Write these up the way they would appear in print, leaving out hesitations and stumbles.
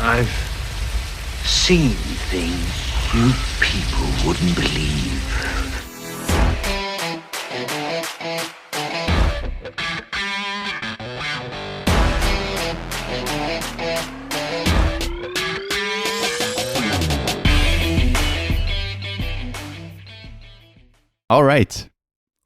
I've seen things you people wouldn't believe. All right.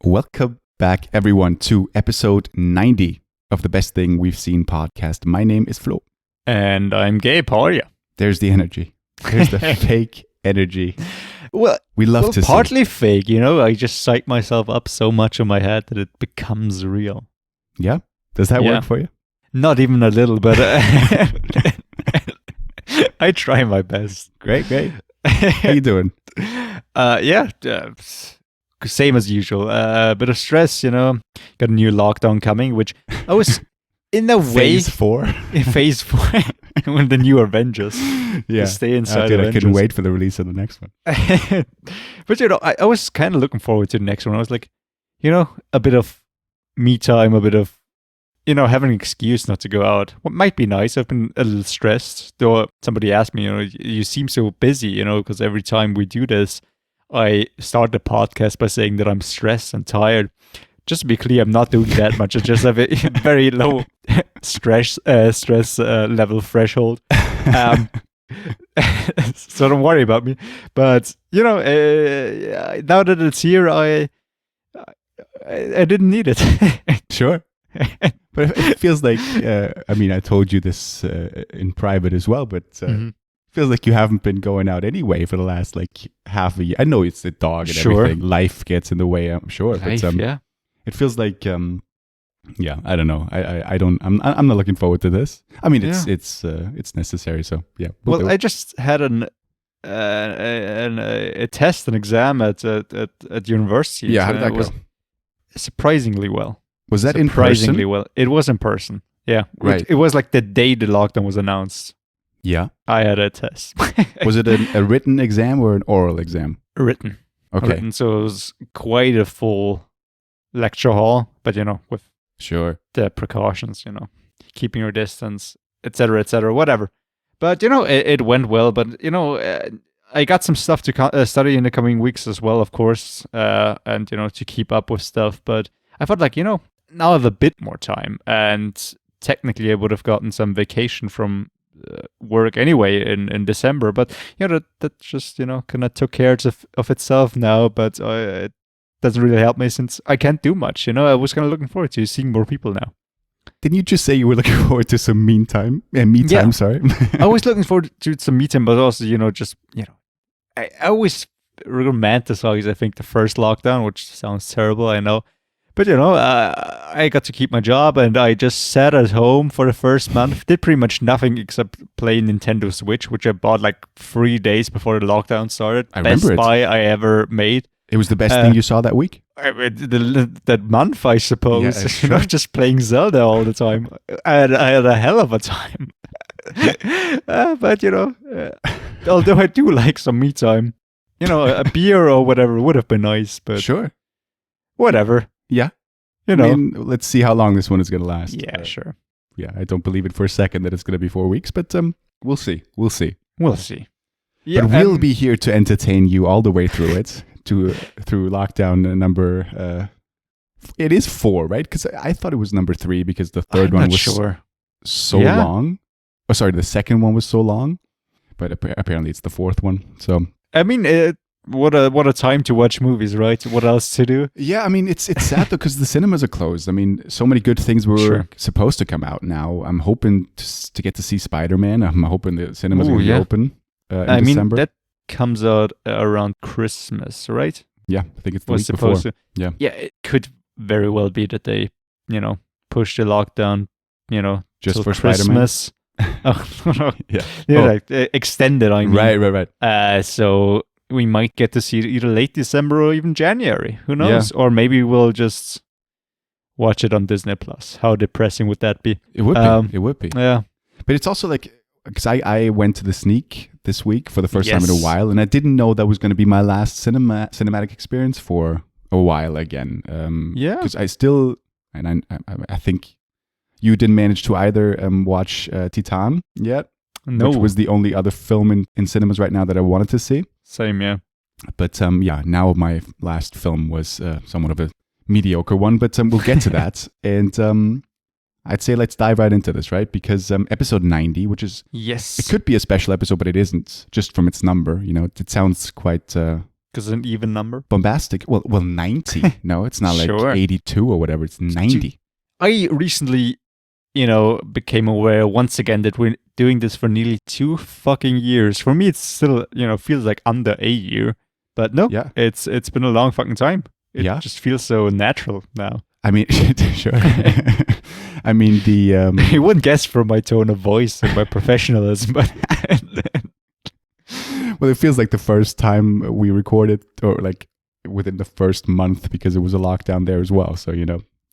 Welcome back, everyone, to episode 90 of the Best Thing We've Seen podcast. My name is Flo. And I'm Gabe. How are you? There's the energy. There's the fake energy. Well, we love to partly fake, you know? I just psych myself up so much in my head that it becomes real. Yeah? Does that work for you? Not even a little, but I try my best. Great. How you doing? Same as usual. A bit of stress, you know. Got a new lockdown coming, which I was in a way Phase 4. Phase 4 when the new Avengers. Yeah. Stay inside. I couldn't wait for the release of the next one. But you know, I was kind of looking forward to the next one. I was like, you know, a bit of me time, a bit of, you know, having an excuse not to go out. What might be nice. I've been a little stressed. Though somebody asked me, you know, you seem so busy, you know, because every time we do this, I start the podcast by saying that I'm stressed and tired. Just to be clear, I'm not doing that much. I just have a very low stress level threshold. So don't worry about me. But, you know, now that it's here, I didn't need it. Sure. But it feels like, I told you this in private as well, but feels like you haven't been going out anyway for the last like half a year. I know it's the dog and everything. Life gets in the way, I'm sure. But it feels like I don't know. I'm not looking forward to this. I mean, it's necessary. So yeah. Well, I just had a test, an exam at university. Yeah, how did that go? Surprisingly well. Was that in person? Surprisingly well. It was in person. Yeah, right. It was like the day the lockdown was announced. Yeah. I had a test. Was it a written exam or an oral exam? Written. Okay. Written, so it was quite a full lecture hall, but, you know, with the precautions, you know, keeping your distance, etc., whatever. But, you know, it went well. But, you know, I got some stuff to study in the coming weeks as well, of course, and, you know, to keep up with stuff. But I felt like, you know, now I have a bit more time. And technically I would have gotten some vacation from work anyway in December, but you know that just, you know, kind of took care of itself now. But it doesn't really help me since I can't do much. You know, I was kind of looking forward to seeing more people now. Didn't you just say you were looking forward to some me time? Sorry. I was looking forward to some me time, but also, you know, just, you know, I always romanticize, I think, the first lockdown, which sounds terrible, I know. But, you know, I got to keep my job and I just sat at home for the first month. Did pretty much nothing except play Nintendo Switch, which I bought like 3 days before the lockdown started. Best buy I ever made. It was the best thing you saw that week? That month, I suppose. Yeah, you know, just playing Zelda all the time. I had a hell of a time. But, you know, although I do like some me time, you know, a beer or whatever would have been nice. But sure. Whatever. Yeah. You know, let's see how long this one is going to last. Yeah, sure. Yeah, I don't believe it for a second that it's going to be 4 weeks, but we'll see. We'll see. Yeah, but we'll be here to entertain you all the way through it, through lockdown number. It is 4, right? Because I thought it was number 3 because the third one was so long. Oh, sorry, the second one was so long, but apparently it's the 4th one. So I mean, what a time to watch movies, right? What else to do? Yeah, I mean, it's sad though because the cinemas are closed. I mean, so many good things were supposed to come out now. I'm hoping to get to see Spider-Man. I'm hoping the cinemas are going to be open in December. That comes out around Christmas, right? Yeah, I think it's the week before. Yeah, it could very well be that they, you know, push the lockdown, you know, just for Christmas. Extended. I mean, right. So we might get to see it either late December or even January. Who knows? Yeah. Or maybe we'll just watch it on Disney Plus. How depressing would that be? It would be. Yeah. But it's also like, because I went to the Sneak this week for the first time in a while, and I didn't know that was going to be my last cinematic experience for a while again. Because I still, and I think you didn't manage to either watch Titan yet. No. which was the only other film in cinemas right now that I wanted to see. Same, yeah. But now my last film was somewhat of a mediocre one, but we'll get to that. And I'd say let's dive right into this, right? Because episode 90, which is... Yes. It could be a special episode, but it isn't, just from its number. You know, it sounds quite... Because it's an even number? Bombastic. Well, 90. No, it's not like 82 or whatever. It's 90. I recently, became aware once again that we're doing this for nearly 2 fucking years. For me, it's still, feels like under a year. But no, it's been a long fucking time. It just feels so natural now. I mean, sure. I mean, you wouldn't guess from my tone of voice and my professionalism, but... Well, it feels like the first time we recorded, or like within the first month, because it was a lockdown there as well. So,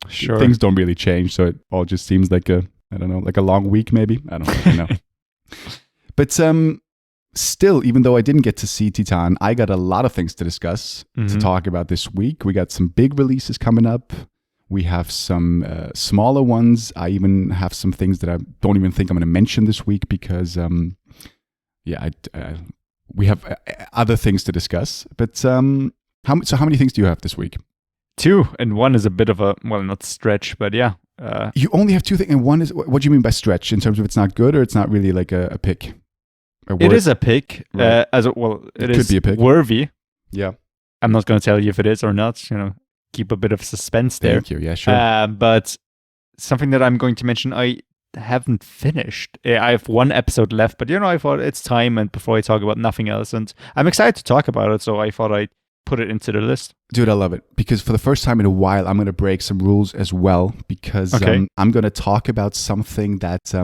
sure, things don't really change. So it all just seems like a long week maybe. I don't know. But still, even though I didn't get to see Titan, I got a lot of things to discuss, to talk about this week. We got some big releases coming up. We have some smaller ones. I even have some things that I don't even think I'm going to mention this week because, we have other things to discuss. But how many things do you have this week? 2, and one is a bit of a, well, not stretch, but yeah. You only have 2 things, and one is, what do you mean by stretch? In terms of it's not good, or it's not really like a pick? It is a pick. Right. It could be a pick. Worthy. Yeah. I'm not going to tell you if it is or not. Keep a bit of suspense there. Thank you. Yeah, sure. But something that I'm going to mention, I haven't finished. I have 1 episode left, but I thought it's time, and before I talk about nothing else, and I'm excited to talk about it, so I thought I'd put it into the list. Dude, I love it, because for the first time in a while, I'm going to break some rules as well, because I'm going to talk about something that,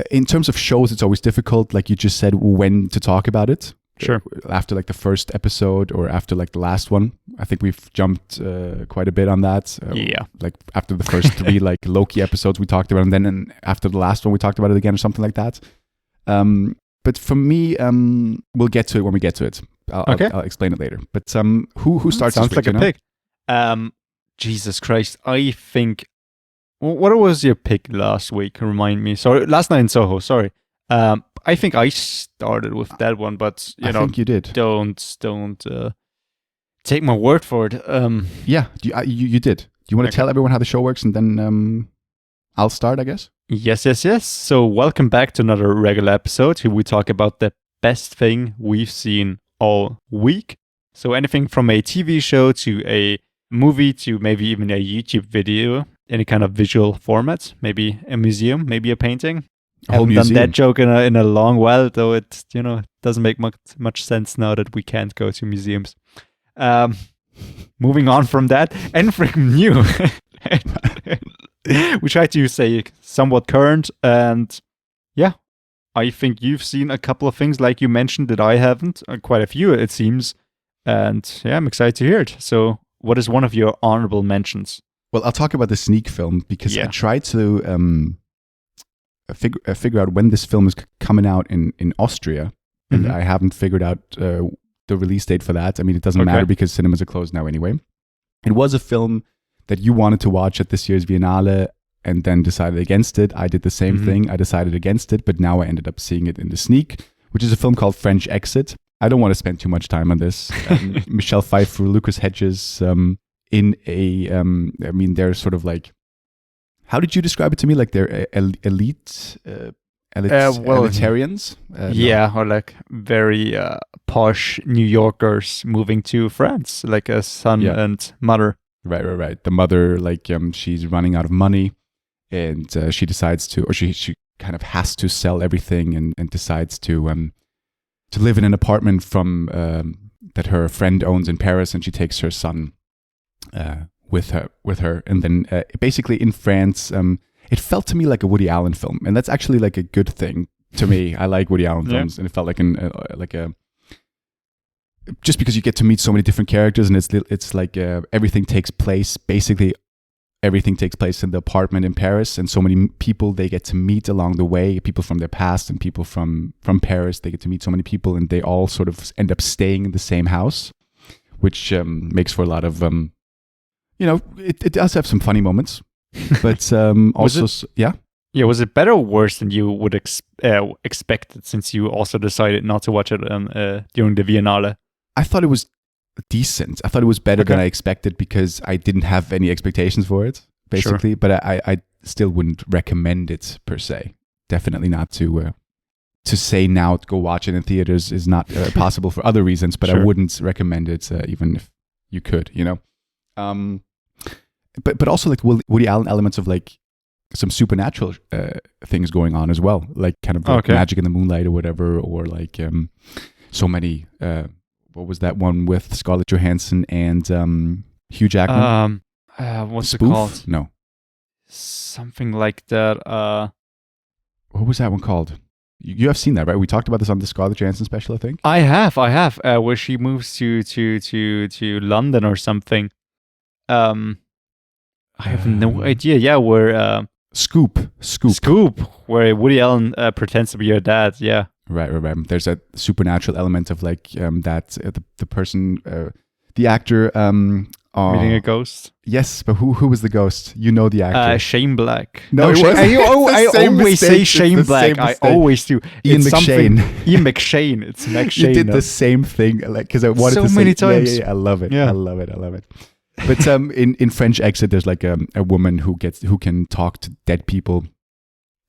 in terms of shows, it's always difficult, like you just said, when to talk about it. Sure. After like the first episode or after like the last one, I think we've jumped quite a bit on that. Like after the first 3 like Loki episodes we talked about, and then after the last one we talked about it again or something like that. But for me, we'll get to it when we get to it. I'll explain it later. But who starts? Sounds this week, like a pick. Jesus Christ! I think. What was your pick last week? Remind me. Sorry, last night in Soho. Sorry. I think I started with that one, but I think you did. Don't take my word for it. Yeah, you did. Do you want to tell everyone how the show works, and then I'll start, I guess? Yes. So welcome back to another regular episode. Here we talk about the best thing we've seen all week. So anything from a TV show to a movie to maybe even a YouTube video, any kind of visual format, maybe a museum, maybe a painting. I haven't done that joke in a long while, though it doesn't make much sense now that we can't go to museums. Moving on from that, anything new. We try to say somewhat current, and yeah, I think you've seen a couple of things like you mentioned that I haven't, quite a few it seems, and yeah, I'm excited to hear it. So what is one of your honorable mentions? Well, I'll talk about the sneak film, because I tried to figure out when this film is coming out in Austria, and I haven't figured out the release date for that. I mean, it doesn't matter because cinemas are closed now anyway. It was a film that you wanted to watch at this year's Biennale and then decided against it. I did the same thing. I decided against it, but now I ended up seeing it in the sneak, which is a film called French Exit. I don't want to spend too much time on this. Michelle Pfeiffer, Lucas Hedges, in a, I mean, they're sort of like, how did you describe it to me? Like they're elitarians? Or like very posh New Yorkers moving to France, like a son and mother. Right. The mother, like she's running out of money, and she decides to, or she kind of has to sell everything, and decides to live in an apartment from that her friend owns in Paris, and she takes her son with her, and then basically in France, it felt to me like a Woody Allen film, and that's actually like a good thing to me. I like Woody Allen films, and it felt like just because you get to meet so many different characters, and it's like everything takes place in the apartment in Paris, and so many people they get to meet along the way, people from their past and people from Paris. They get to meet so many people, and they all sort of end up staying in the same house, which makes for a lot of it does have some funny moments, but also Yeah, was it better or worse than you would expect it, since you also decided not to watch it during the Biennale? I thought it was decent. I thought it was better than I expected because I didn't have any expectations for it, basically. Sure. But I still wouldn't recommend it per se. Definitely not to say now to go watch it in theaters is not possible for other reasons. But sure. I wouldn't recommend it even if you could, you know. But also like Woody Allen elements of like some supernatural things going on as well, like kind of like Magic in the Moonlight or whatever, or like so many. What was that one with Scarlett Johansson and Hugh Jackman? What's Spoof? It called? No, something like that. What was that one called? You have seen that, right? We talked about this on the Scarlett Johansson special, I think. I have. Where she moves to London or something. I have no idea. Yeah, where Scoop, where Woody Allen pretends to be your dad. Yeah, right. There's a supernatural element of like that the person, the actor, meeting a ghost. Yes, but who was the ghost? You know the actor. Shane Black. No, it wasn't. I always say Shane Black. I always do. Ian McShane. Ian McShane. It's McShane. You did the same thing, like because I wanted so to say many times. Yeah, I love it. Yeah. I love it. But in French Exit, there's like a woman who can talk to dead people,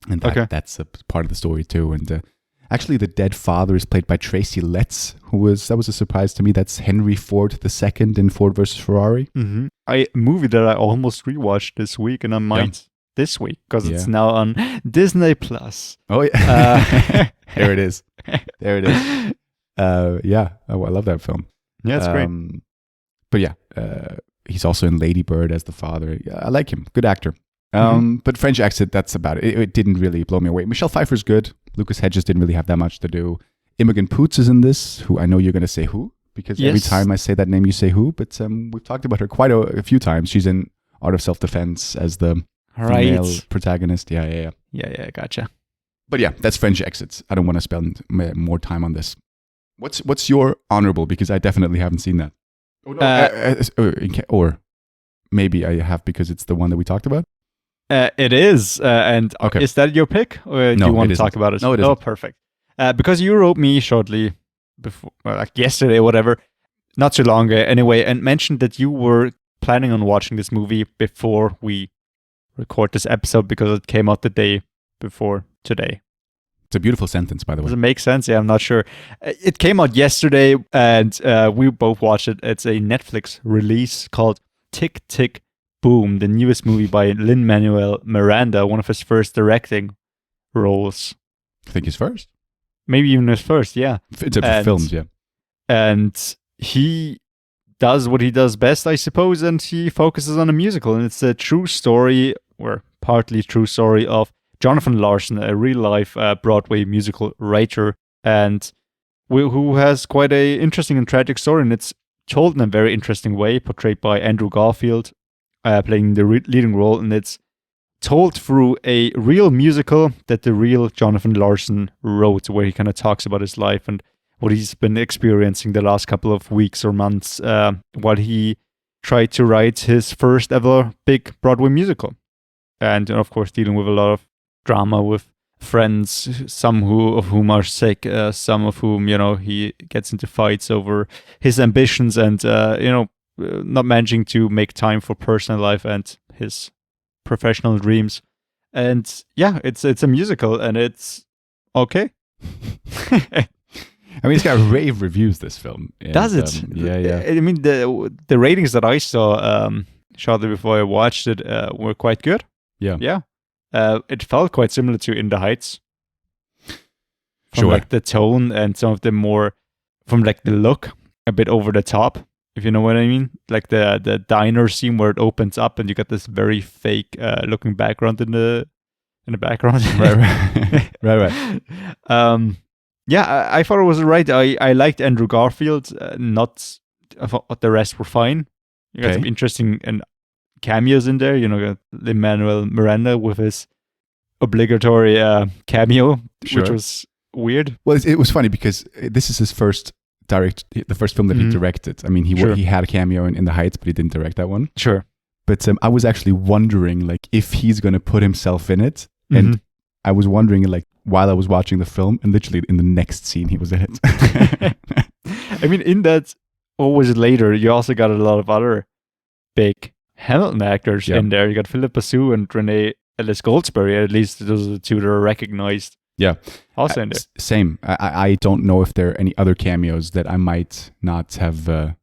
and that's a part of the story too. And actually, the dead father is played by Tracy Letts, that was a surprise to me. That's Henry Ford II in Ford versus Ferrari. Mm-hmm. A movie that I almost rewatched this week, and I might this week because it's now on Disney Plus. Oh yeah, there it is. Yeah, I love that film. Yeah, it's great. But yeah. He's also in Lady Bird as the father. I like him. Good actor. But French Exit, that's about it. It didn't really blow me away. Michelle Pfeiffer's good. Lucas Hedges didn't really have that much to do. Imogen Poots is in this, who I know you're going to say who, because every time I say that name, you say who. But we've talked about her quite a few times. She's in Art of Self-Defense as the female protagonist. Yeah, gotcha. But yeah, that's French Exit. I don't want to spend more time on this. What's your honorable? Because I definitely haven't seen that. Oh, no, or maybe I have because it's the one that we talked about. It is. And is that your pick? Or do you want to talk about it? No, it isn't. Oh, perfect. Because you wrote me shortly before, like yesterday or whatever, not too long anyway, and mentioned that you were planning on watching this movie before we record this episode because it came out the day before today. It's a beautiful sentence, by the way. Does it make sense? Yeah, I'm not sure. It came out yesterday, and we both watched it. It's a Netflix release called Tick, Tick, Boom, the newest movie by Lin-Manuel Miranda, one of his first directing roles. I think his first. Maybe even his first, yeah. It's a films, yeah. And he does what he does best, I suppose, and he focuses on a musical. And it's a true story, or partly true story, of Jonathan Larson, a real-life Broadway musical writer, and who has quite a interesting and tragic story, and it's told in a very interesting way, portrayed by Andrew Garfield, playing the leading role, and it's told through a real musical that the real Jonathan Larson wrote, where he kind of talks about his life and what he's been experiencing the last couple of weeks or months while he tried to write his first ever big Broadway musical. And of course, dealing with a lot of drama with friends, some of whom are sick, some of whom, he gets into fights over his ambitions and, not managing to make time for personal life and his professional dreams. And yeah, it's a musical and it's okay. I mean, it's got rave reviews, this film. And, does it? Yeah. I mean, the ratings that I saw shortly before I watched it were quite good. Yeah. It felt quite similar to In the Heights. From sure. like the tone and some of the more, from like the look, a bit over the top, if you know what I mean. Like the diner scene where it opens up and you got this very fake looking background in the background. Right. Yeah, I thought it was right. I liked Andrew Garfield. I thought the rest were fine. You got some interesting and cameos in there. Lin-Manuel Miranda with his obligatory cameo, which was weird. Well, it was funny because this is his the first film that he directed. I mean, he had a cameo in The Heights, but he didn't direct that one. Sure. But I was actually wondering, like, if he's going to put himself in it, And I was wondering, like, while I was watching the film, and literally in the next scene, he was in it. I mean, in that, what was it later? You also got a lot of other big Hamilton actors in there. You got Philip Basu and Renee Ellis Goldsberry. At least those are the two that are recognized. Yeah. Also in there. Same. I don't know if there are any other cameos that I might not have.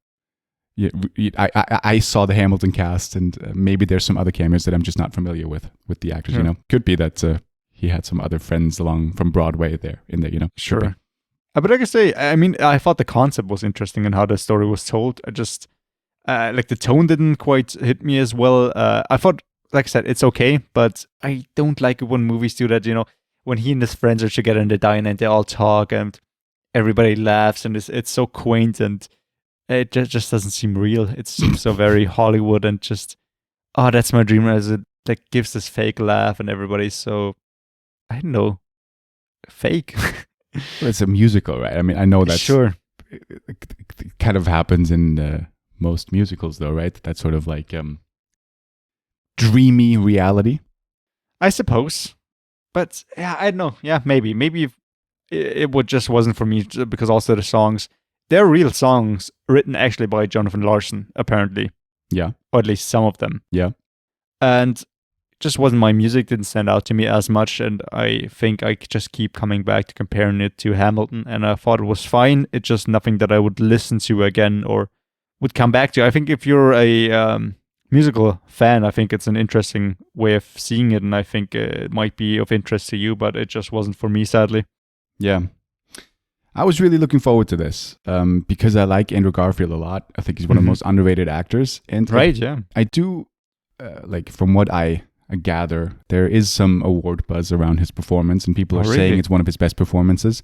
I saw the Hamilton cast, and maybe there's some other cameos that I'm just not familiar with the actors. You know, could be that he had some other friends along from Broadway in there. You know, sure. But like I say, I mean, I thought the concept was interesting and how the story was told. I just like the tone didn't quite hit me as well. I thought, like I said, it's okay, but I don't like it when movies do that. You know, when he and his friends are together in the diner and they all talk and everybody laughs and it's so quaint and it just doesn't seem real. It seems so very Hollywood and just, oh, that's my dream, as it like gives this fake laugh and everybody's so, I don't know, fake. Well, it's a musical, right? I mean, I know that sure. It kind of happens in most musicals, though, right? That sort of like dreamy reality. I suppose. But yeah, I don't know. Yeah, maybe it just wasn't for me because also the songs, they're real songs written actually by Jonathan Larson, apparently. Yeah. Or at least some of them. Yeah. And just wasn't my music, didn't stand out to me as much, and I think I just keep coming back to comparing it to Hamilton, and I thought it was fine. It's just nothing that I would listen to again or would come back to. I think if you're a musical fan, I think it's an interesting way of seeing it, and I think it might be of interest to you, but it just wasn't for me, sadly. Yeah. I was really looking forward to this because I like Andrew Garfield a lot. I think he's one of the most underrated actors. And I do, like, from what I gather, there is some award buzz around his performance, and people are saying it's one of his best performances.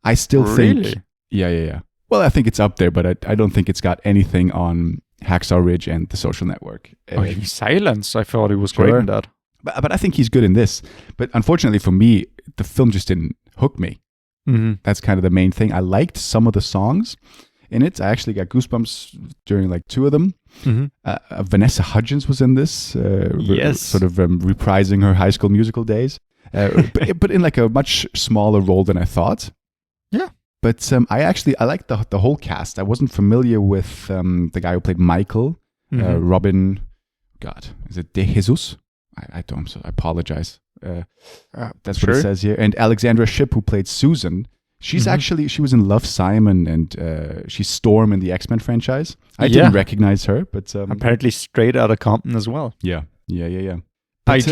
I still think... Yeah. Well, I think it's up there, but I don't think it's got anything on Hacksaw Ridge and The Social Network. He's Silence. I thought he was great in that. But I think he's good in this. But unfortunately for me, the film just didn't hook me. Mm-hmm. That's kind of the main thing. I liked some of the songs in it. I actually got goosebumps during like two of them. Mm-hmm. Vanessa Hudgens was in this, sort of reprising her High School Musical days, but in like a much smaller role than I thought. Yeah. But I liked the whole cast. I wasn't familiar with the guy who played Michael, Robin. God, is it De Jesus? I don't. So I apologize. That's what it says here. And Alexandra Shipp, who played Susan, she's she was in Love, Simon, and she's Storm in the X-Men franchise. I didn't recognize her, but apparently straight out of Compton as well. Yeah. But,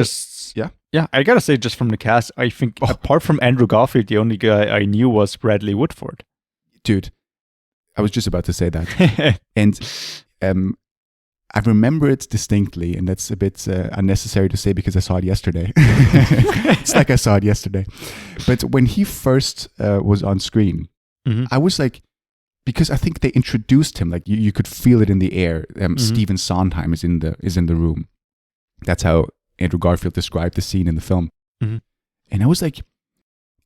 I gotta say, just from the cast, I think apart from Andrew Garfield, the only guy I knew was Bradley Whitford. Dude, I was just about to say that. And I remember it distinctly, and that's a bit unnecessary to say because I saw it yesterday. It's like I saw it yesterday. But when he first was on screen, I was like, because I think they introduced him, like you could feel it in the air. Stephen Sondheim is in the room. That's how Andrew Garfield described the scene in the film. And I was like,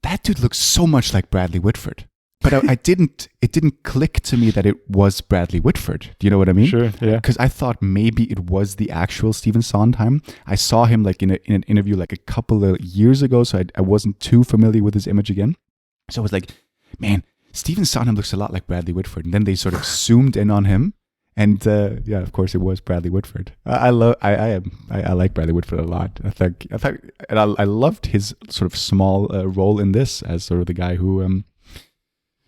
that dude looks so much like Bradley Whitford. But it didn't click to me that it was Bradley Whitford. Do you know what I mean? Sure, yeah. Because I thought maybe it was the actual Stephen Sondheim. I saw him like in an interview like a couple of years ago, so I wasn't too familiar with his image again. So I was like, man, Stephen Sondheim looks a lot like Bradley Whitford. And then they sort of zoomed in on him. And of course, it was Bradley Whitford. I like Bradley Whitford a lot. I loved his sort of small role in this as sort of the guy who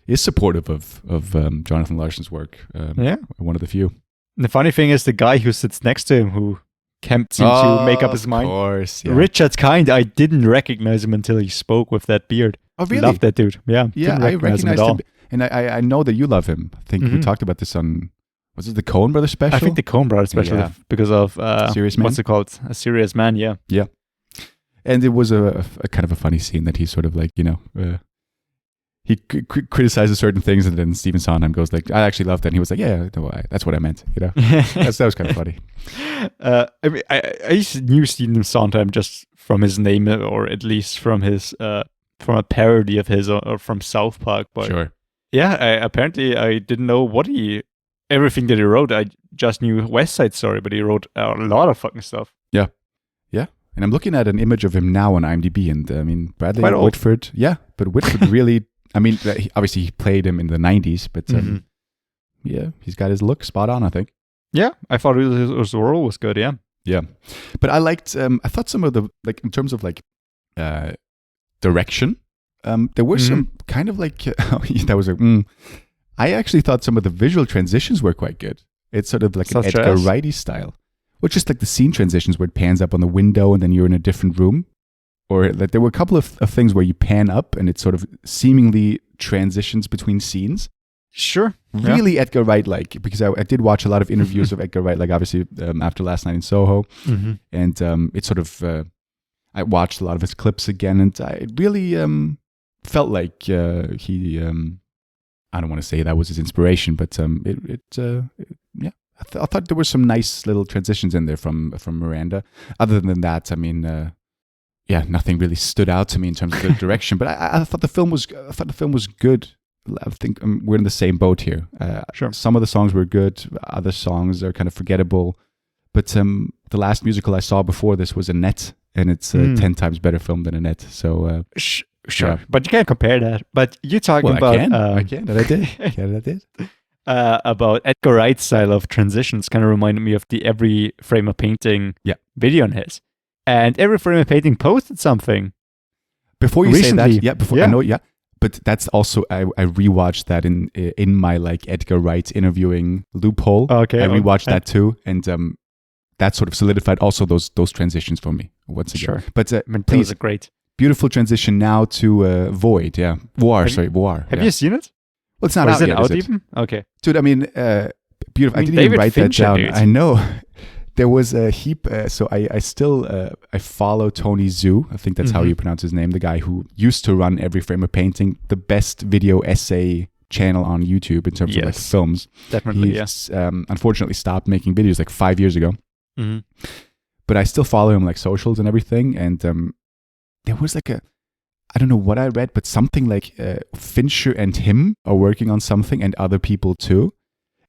is supportive of Jonathan Larson's work. One of the few. And the funny thing is, the guy who sits next to him, who can't seem to make up his mind. Of course, yeah. Richard Kind. I didn't recognize him until he spoke with that beard. Oh, really? Love that dude. Yeah, I recognized him. And I know that you love him. I think we talked about this on, was it the Coen Brothers special? I think the Coen Brothers special, because of Serious Man? What's it called? A Serious Man, yeah. Yeah. And it was a kind of a funny scene that he sort of like, he criticizes certain things, and then Stephen Sondheim goes like, I actually love that. And he was like, yeah, no, that's what I meant. That was kind of funny. I mean, I knew Stephen Sondheim just from his name, or at least from his from a parody of his, or from South Park. But sure. Yeah, apparently I didn't know everything that he wrote. I just knew West Side Story, but he wrote a lot of fucking stuff. Yeah. And I'm looking at an image of him now on IMDb, and I mean, Bradley Quite old. Whitford. Yeah, but Whitford really, I mean, obviously he played him in the 90s, but yeah, he's got his look spot on, I think. Yeah, I thought his role was good, yeah. Yeah. But I liked, I thought some of the, like, in terms of like direction, there were some kind of like, that was like, I actually thought some of the visual transitions were quite good. It's sort of like an Edgar Wright style. Or just like the scene transitions where it pans up on the window and then you're in a different room. Or like there were a couple of things where you pan up and it sort of seemingly transitions between scenes. Sure. Really Edgar Wright-like, because I did watch a lot of interviews of Edgar Wright, like obviously after Last Night in Soho. And it sort of, I watched a lot of his clips again, and I really felt like he, I don't want to say that was his inspiration, but yeah. I thought there were some nice little transitions in there from Miranda. Other than that, I mean, yeah, nothing really stood out to me in terms of the direction. But I thought the film was good. I think we're in the same boat here. Sure. Some of the songs were good. Other songs are kind of forgettable. But the last musical I saw before this was Annette, and it's a 10 times better film than Annette. So sure, yeah. But you can't compare that. But you're talking about I can, and I did. And I did. About Edgar Wright's style of transitions kind of reminded me of the Every Frame of Painting video on his. And Every Frame of Painting posted something. Before you recently. Say that, I know, but that's also, I rewatched that in my like Edgar Wright interviewing loophole. Okay. I rewatched that too, and that sort of solidified also those transitions for me once again. Sure. But please, great. Beautiful transition now to Void, Voir. Have you seen it? Well, it's not out yet, is it? Even? Okay. Dude, I mean, beautiful. I didn't even write that down. Dude. I know. There was a heap. So I still I follow Tony Zhu. I think that's how you pronounce his name. The guy who used to run Every Frame of Painting, the best video essay channel on YouTube in terms of like films. Definitely, He's unfortunately stopped making videos like 5 years ago. But I still follow him like socials and everything. And there was like I don't know what I read, but something like Fincher and him are working on something, and other people too.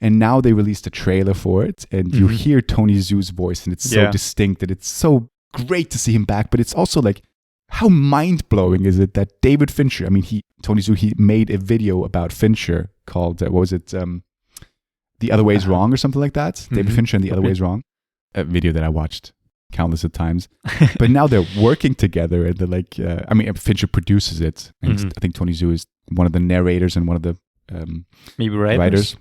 And now they released a trailer for it, and you hear Tony Zhu's voice, and it's so distinct, and it's so great to see him back. But it's also like, how mind-blowing is it that David Fincher, I mean, Tony Zhu, he made a video about Fincher called, what was it, The Other Way is Wrong or something like that? David Fincher and The Other Way is Wrong. A video that I watched countless of times. But now they're working together, and they're like, I mean, Fincher produces it, and I think Tony Zhu is one of the narrators and one of the maybe writers.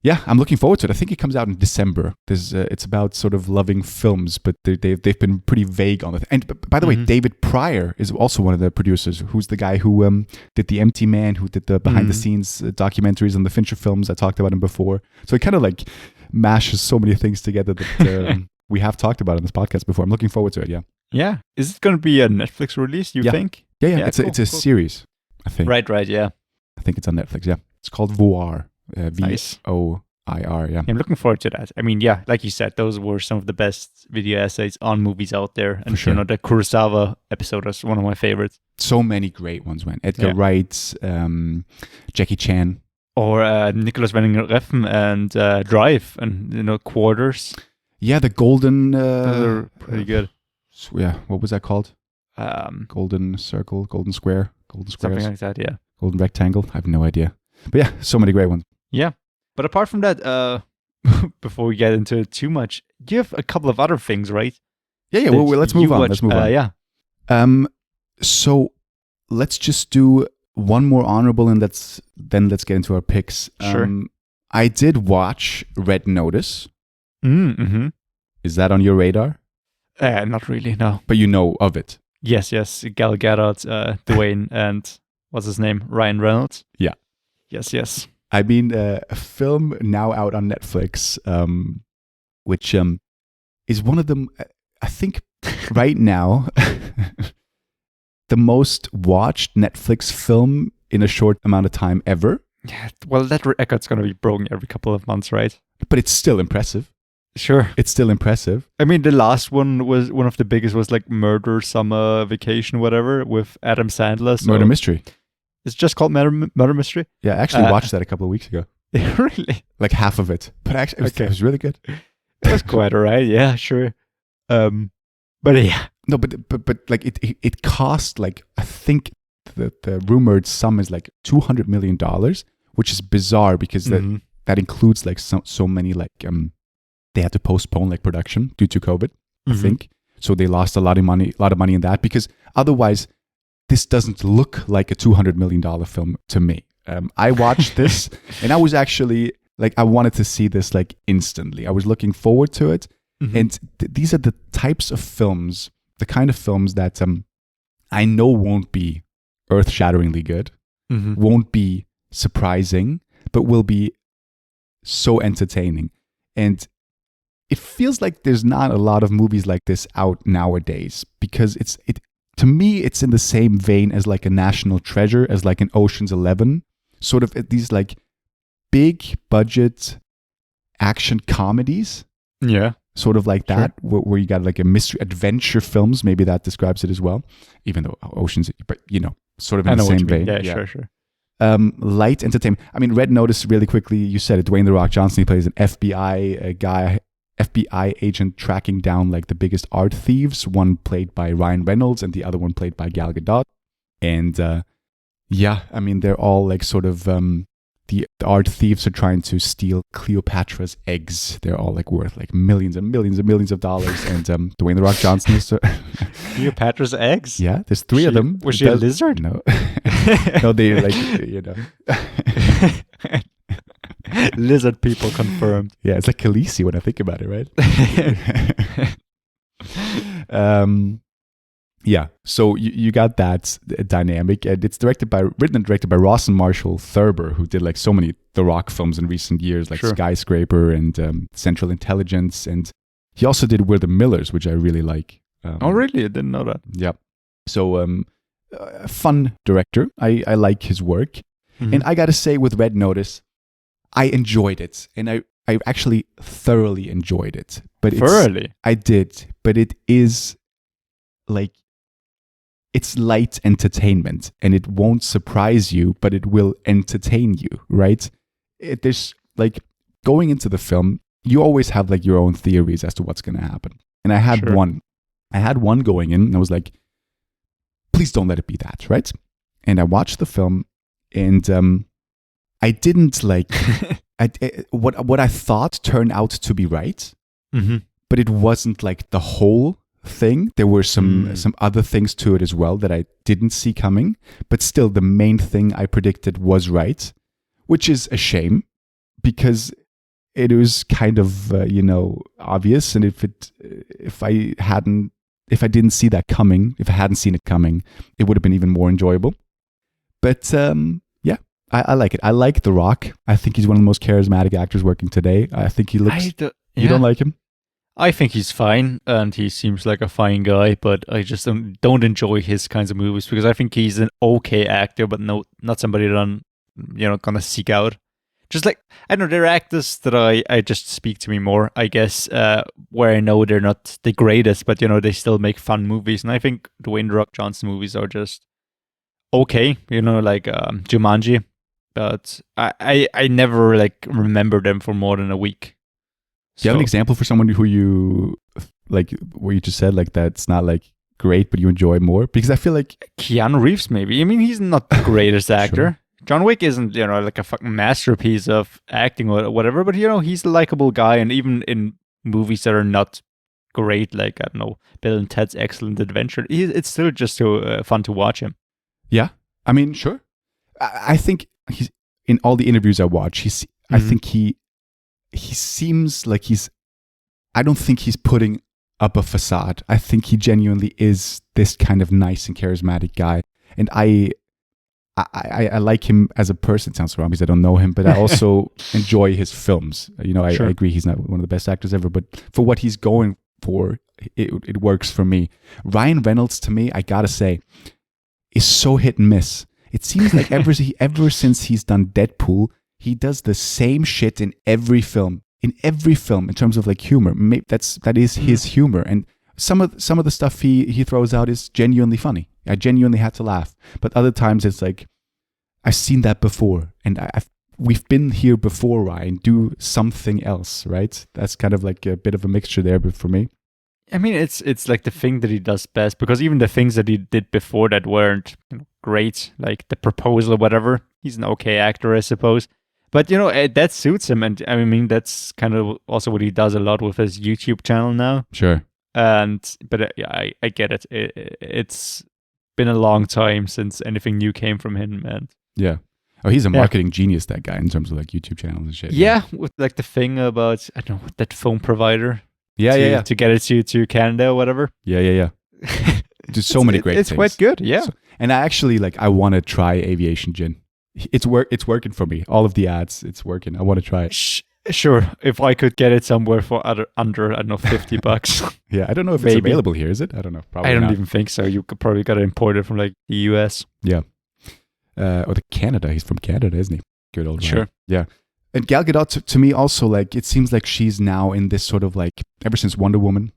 Yeah, I'm looking forward to it. I think it comes out in December. It's about sort of loving films, but they've been pretty vague on it. And by the way, David Pryor is also one of the producers, who's the guy who did The Empty Man, who did the behind-the-scenes documentaries on the Fincher films. I talked about him before. So it kind of like mashes so many things together that we have talked about on this podcast before. I'm looking forward to it, Yeah. Is it going to be a Netflix release, you think? Yeah. It's a series, I think. Right, yeah. I think it's on Netflix, yeah. It's called Voir. Nice. VOIR, yeah. I'm looking forward to that. I mean, yeah, like you said, those were some of the best video essays on movies out there. And, sure. You know, the Kurosawa episode was one of my favorites. So many great ones, man. Edgar Wright, Jackie Chan. Or Nicholas Winding Refn and Drive and, you know, Quarters. Yeah, the Golden... those are pretty good. Yeah, what was that called? Golden Circle, Golden Square, Golden Squares. Something like that, yeah. Golden Rectangle, I have no idea. But yeah, so many great ones. Yeah. But apart from that, before we get into it too much, you have a couple of other things, right? Yeah. Well, let's move on. Let's move on. Yeah. So let's just do one more honorable, and let's get into our picks. Sure. I did watch Red Notice. Mm-hmm. Is that on your radar? Not really, no. But you know of it. Yes. Gal Gadot, Dwayne, and what's his name? Ryan Reynolds. Yeah. Yes. I mean, a film now out on Netflix, which is one of them, I think, right now, the most watched Netflix film in a short amount of time ever. Yeah, well, that record's going to be broken every couple of months, right? But it's still impressive. Sure. It's still impressive. I mean, the last one was one of the biggest, was like Murder Summer Vacation, whatever, with Adam Sandler. So Murder Mystery. It's just called Murder Mystery? Yeah, I actually watched that a couple of weeks ago. Really? Like half of it. But actually, it was really good. It was quite alright, yeah, sure. But yeah. No, but like it cost like, I think the rumored sum is like $200 million, which is bizarre because that includes like so many like they had to postpone like production due to COVID, I think. So they lost a lot of money in that, because otherwise this doesn't look like a $200 million film to me. I watched this and I was actually like, I wanted to see this like instantly. I was looking forward to it. And these are the types of films, the kind of films that I know won't be earth-shatteringly good, won't be surprising, but will be so entertaining. And it feels like there's not a lot of movies like this out nowadays, because to me, it's in the same vein as like a National Treasure, as like an Ocean's 11, sort of these like big budget action comedies. Yeah. Sort of like that, where you got like a mystery adventure films. Maybe that describes it as well, even though Ocean's, but sort of in the same vein. Yeah, sure. Light entertainment. I mean, Red Notice, really quickly, you said it, Dwayne "The Rock" Johnson, he plays an FBI guy, FBI agent tracking down like the biggest art thieves, one played by Ryan Reynolds and the other one played by Gal Gadot. And I mean, they're all like sort of, the art thieves are trying to steal Cleopatra's eggs. They're all like worth like millions and millions and millions of dollars. And Dwayne "The Rock" Johnson is... Cleopatra's eggs? Yeah, there's three of them. Was she a lizard? No. No, they like, Lizard people confirmed. Yeah, it's like Khaleesi when I think about it, right? Yeah, so you got that dynamic, and it's written and directed by Ross and Marshall Thurber, who did like so many The Rock films in recent years, like Skyscraper and Central Intelligence, and he also did We're the Millers, which I really like. Oh, really? I didn't know that. Yeah. So, fun director. I like his work, and I gotta say, with Red Notice, I enjoyed it, and I actually thoroughly enjoyed it. But I did, but it is like, it's light entertainment, and it won't surprise you, but it will entertain you, right? There's like, going into the film, you always have like your own theories as to what's going to happen. And I had one. I had one going in, and I was like, please don't let it be that, right? And I watched the film, and I didn't like what I thought turned out to be right, but it wasn't like the whole thing. There were some other things to it as well that I didn't see coming, but still the main thing I predicted was right, which is a shame, because it was kind of obvious, and if I didn't see that coming, if I hadn't seen it coming, it would have been even more enjoyable. But I like it. I like The Rock. I think he's one of the most charismatic actors working today. I think he looks... You don't like him? I think he's fine, and he seems like a fine guy, but I just don't enjoy his kinds of movies, because I think he's an okay actor, but not somebody that I'm gonna seek out. Just like, I don't know, there are actors that I just speak to me more, I guess, where I know they're not the greatest, but they still make fun movies, and I think Dwayne "The Rock" Johnson movies are just okay, like Jumanji, but I never like remember them for more than a week. Do you have an example for someone who you like, where you just said like that's not like great, but you enjoy more? Because I feel like Keanu Reeves, maybe. I mean, he's not the greatest actor. Sure. John Wick isn't, like a fucking masterpiece of acting or whatever, but he's a likable guy, and even in movies that are not great, like, I don't know, Bill and Ted's Excellent Adventure, it's still just so fun to watch him. Yeah, I mean, sure. I think he's, in all the interviews I watch, I think he seems like I don't think he's putting up a facade. I think he genuinely is this kind of nice and charismatic guy. And I like him as a person. It sounds wrong because I don't know him, but I also enjoy his films. I agree he's not one of the best actors ever, but for what he's going for, it works for me. Ryan Reynolds, to me, I gotta say, is so hit and miss. It seems like ever since he's done Deadpool, he does the same shit in every film. In terms of like humor, that is his humor, and some of the stuff he throws out is genuinely funny. I genuinely had to laugh, but other times it's like, I've seen that before, and we've been here before. Ryan, do something else, right? That's kind of like a bit of a mixture there, but for me, I mean, it's like the thing that he does best, because even the things that he did before that weren't great, like The Proposal or whatever, he's an okay actor, I suppose. But, that suits him. And I mean, that's kind of also what he does a lot with his YouTube channel now. Sure. But I get it. It's been a long time since anything new came from him. And yeah. Oh, he's a marketing genius, that guy, in terms of like YouTube channels and shit. Yeah, with like the thing about, I don't know, that phone provider. Yeah. To get it to Canada or whatever. Yeah. Just so many great things. It's quite good, yeah. And I actually, I want to try Aviation Gin. It's working for me. All of the ads, it's working. I want to try it. Sure, if I could get it somewhere for under I don't know, $50. Yeah, I don't know if it's available here, is it? I don't know. Probably I don't not. even think so. You could probably gotta import it from like the US. Yeah. Or the Canada. He's from Canada, isn't he? Good old Sure. Ryan. Yeah. And Gal Gadot, to me also, it seems like she's now in this sort of ever since Wonder Woman,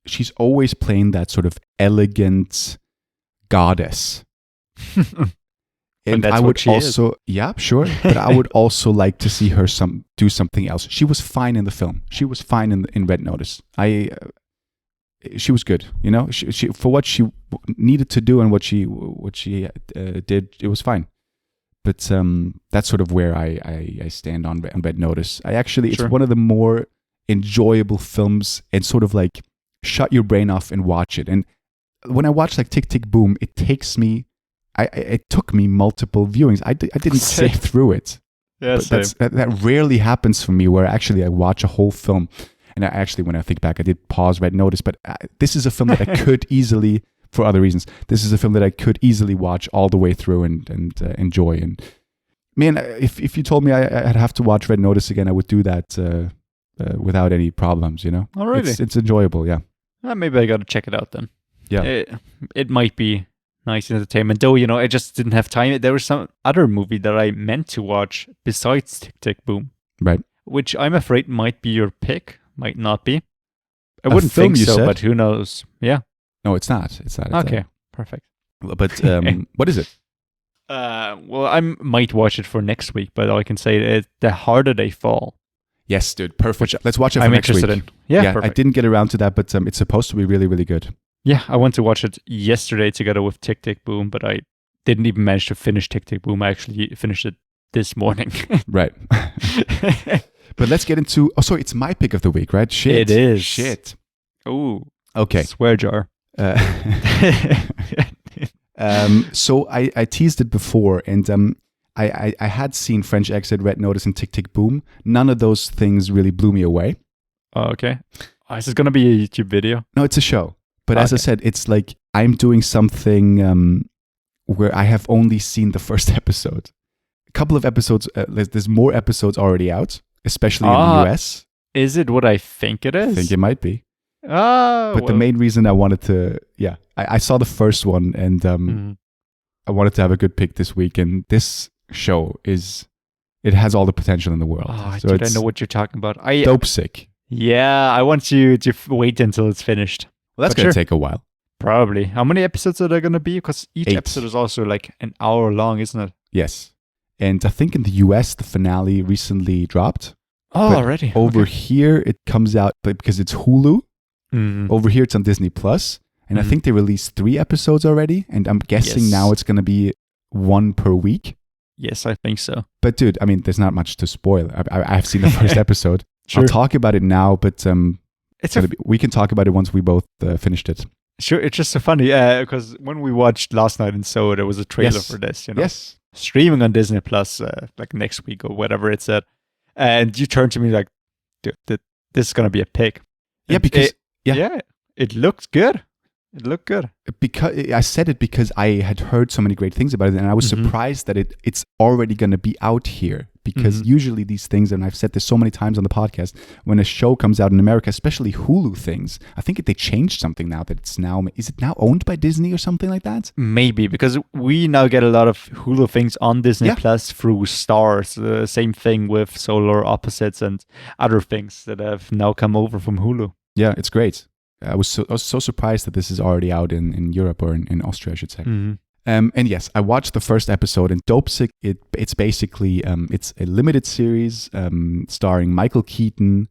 she's always playing that sort of elegant goddess. And I would also, yeah, sure. But I would also like to see her do something else. She was fine in the film. She was fine in Red Notice. She was good, She for what she needed to do and what she did, it was fine. But that's sort of where I stand on Red Notice. It's one of the more enjoyable films, and sort of shut your brain off and watch it. And when I watch Tick Tick Boom, it took me multiple viewings. I didn't sit through it. Yeah, that rarely happens for me, where actually I watch a whole film. And when I think back, I did pause Red Notice. But this is a film that I could easily, for other reasons, this is a film that I could easily watch all the way through and enjoy. And man, if you told me I'd have to watch Red Notice again, I would do that without any problems, Oh, really? It's enjoyable, yeah. Maybe I got to check it out then. Yeah. It might be nice entertainment, though, I just didn't have time. There was some other movie that I meant to watch besides Tick Tick Boom. Right. Which I'm afraid might be your pick. Might not be. I wouldn't think so, but who knows? Yeah. No, it's not. It's not. Okay, perfect. But what is it? Well, I might watch it for next week, but all I can say is The Harder They Fall. Yes, dude. Perfect. Let's watch it for I'm next week. interested in. Yeah, I didn't get around to that, but it's supposed to be really, really good. Yeah, I went to watch it yesterday together with Tick Tick Boom, but I didn't even manage to finish Tick Tick Boom. I actually finished it this morning. Right. But let's get into... Oh, sorry, it's my pick of the week, right? Shit. It is. Shit. Ooh. Okay. Swear jar. So I teased it before, and I had seen French Exit, Red Notice, and Tick Tick Boom. None of those things really blew me away. Oh, okay. Is this going to be a YouTube video? No, it's a show. But as I said, it's like I'm doing something where I have only seen the first episode. A couple of episodes, there's more episodes already out, especially in the US. Is it what I think it is? I think it might be. But the main reason I wanted to, I saw the first one, and I wanted to have a good pick this week. And this show it has all the potential in the world. So I know what you're talking about. Dopesick. Yeah, I want you to wait until it's finished. Well, that's going to take a while. Probably. How many episodes are there going to be? Because each 8. episode is also like an hour long, isn't it? Yes. And I think in the US, the finale recently dropped. Oh, already? Over here, it comes out because it's Hulu. Mm-hmm. Over here, it's on Disney Plus. And I think they released 3 episodes already. And I'm guessing now it's going to be 1 per week. Yes, I think so. But dude, I mean, there's not much to spoil. I've seen the first episode. Sure. I'll talk about it now, but we can talk about it once we both finished it. Sure, it's just so funny because when we watched last night and so there was a trailer for this, Yes. Streaming on Disney Plus like next week or whatever it said, and you turned to me like, dude, this is gonna be a pick. Yeah, because it looks good. It looked good. Because I said it because I had heard so many great things about it, and I was surprised that it's already going to be out here. Because usually these things, and I've said this so many times on the podcast, when a show comes out in America, especially Hulu things, I think they changed something now that is it now owned by Disney or something like that? Maybe, because we now get a lot of Hulu things on Disney Plus through Stars. Same thing with Solar Opposites and other things that have now come over from Hulu. Yeah, it's great. I was so surprised that this is already out in Europe or in Austria, I should say. And yes, I watched the first episode, and Dopesick, it's basically it's a limited series starring Michael Keaton,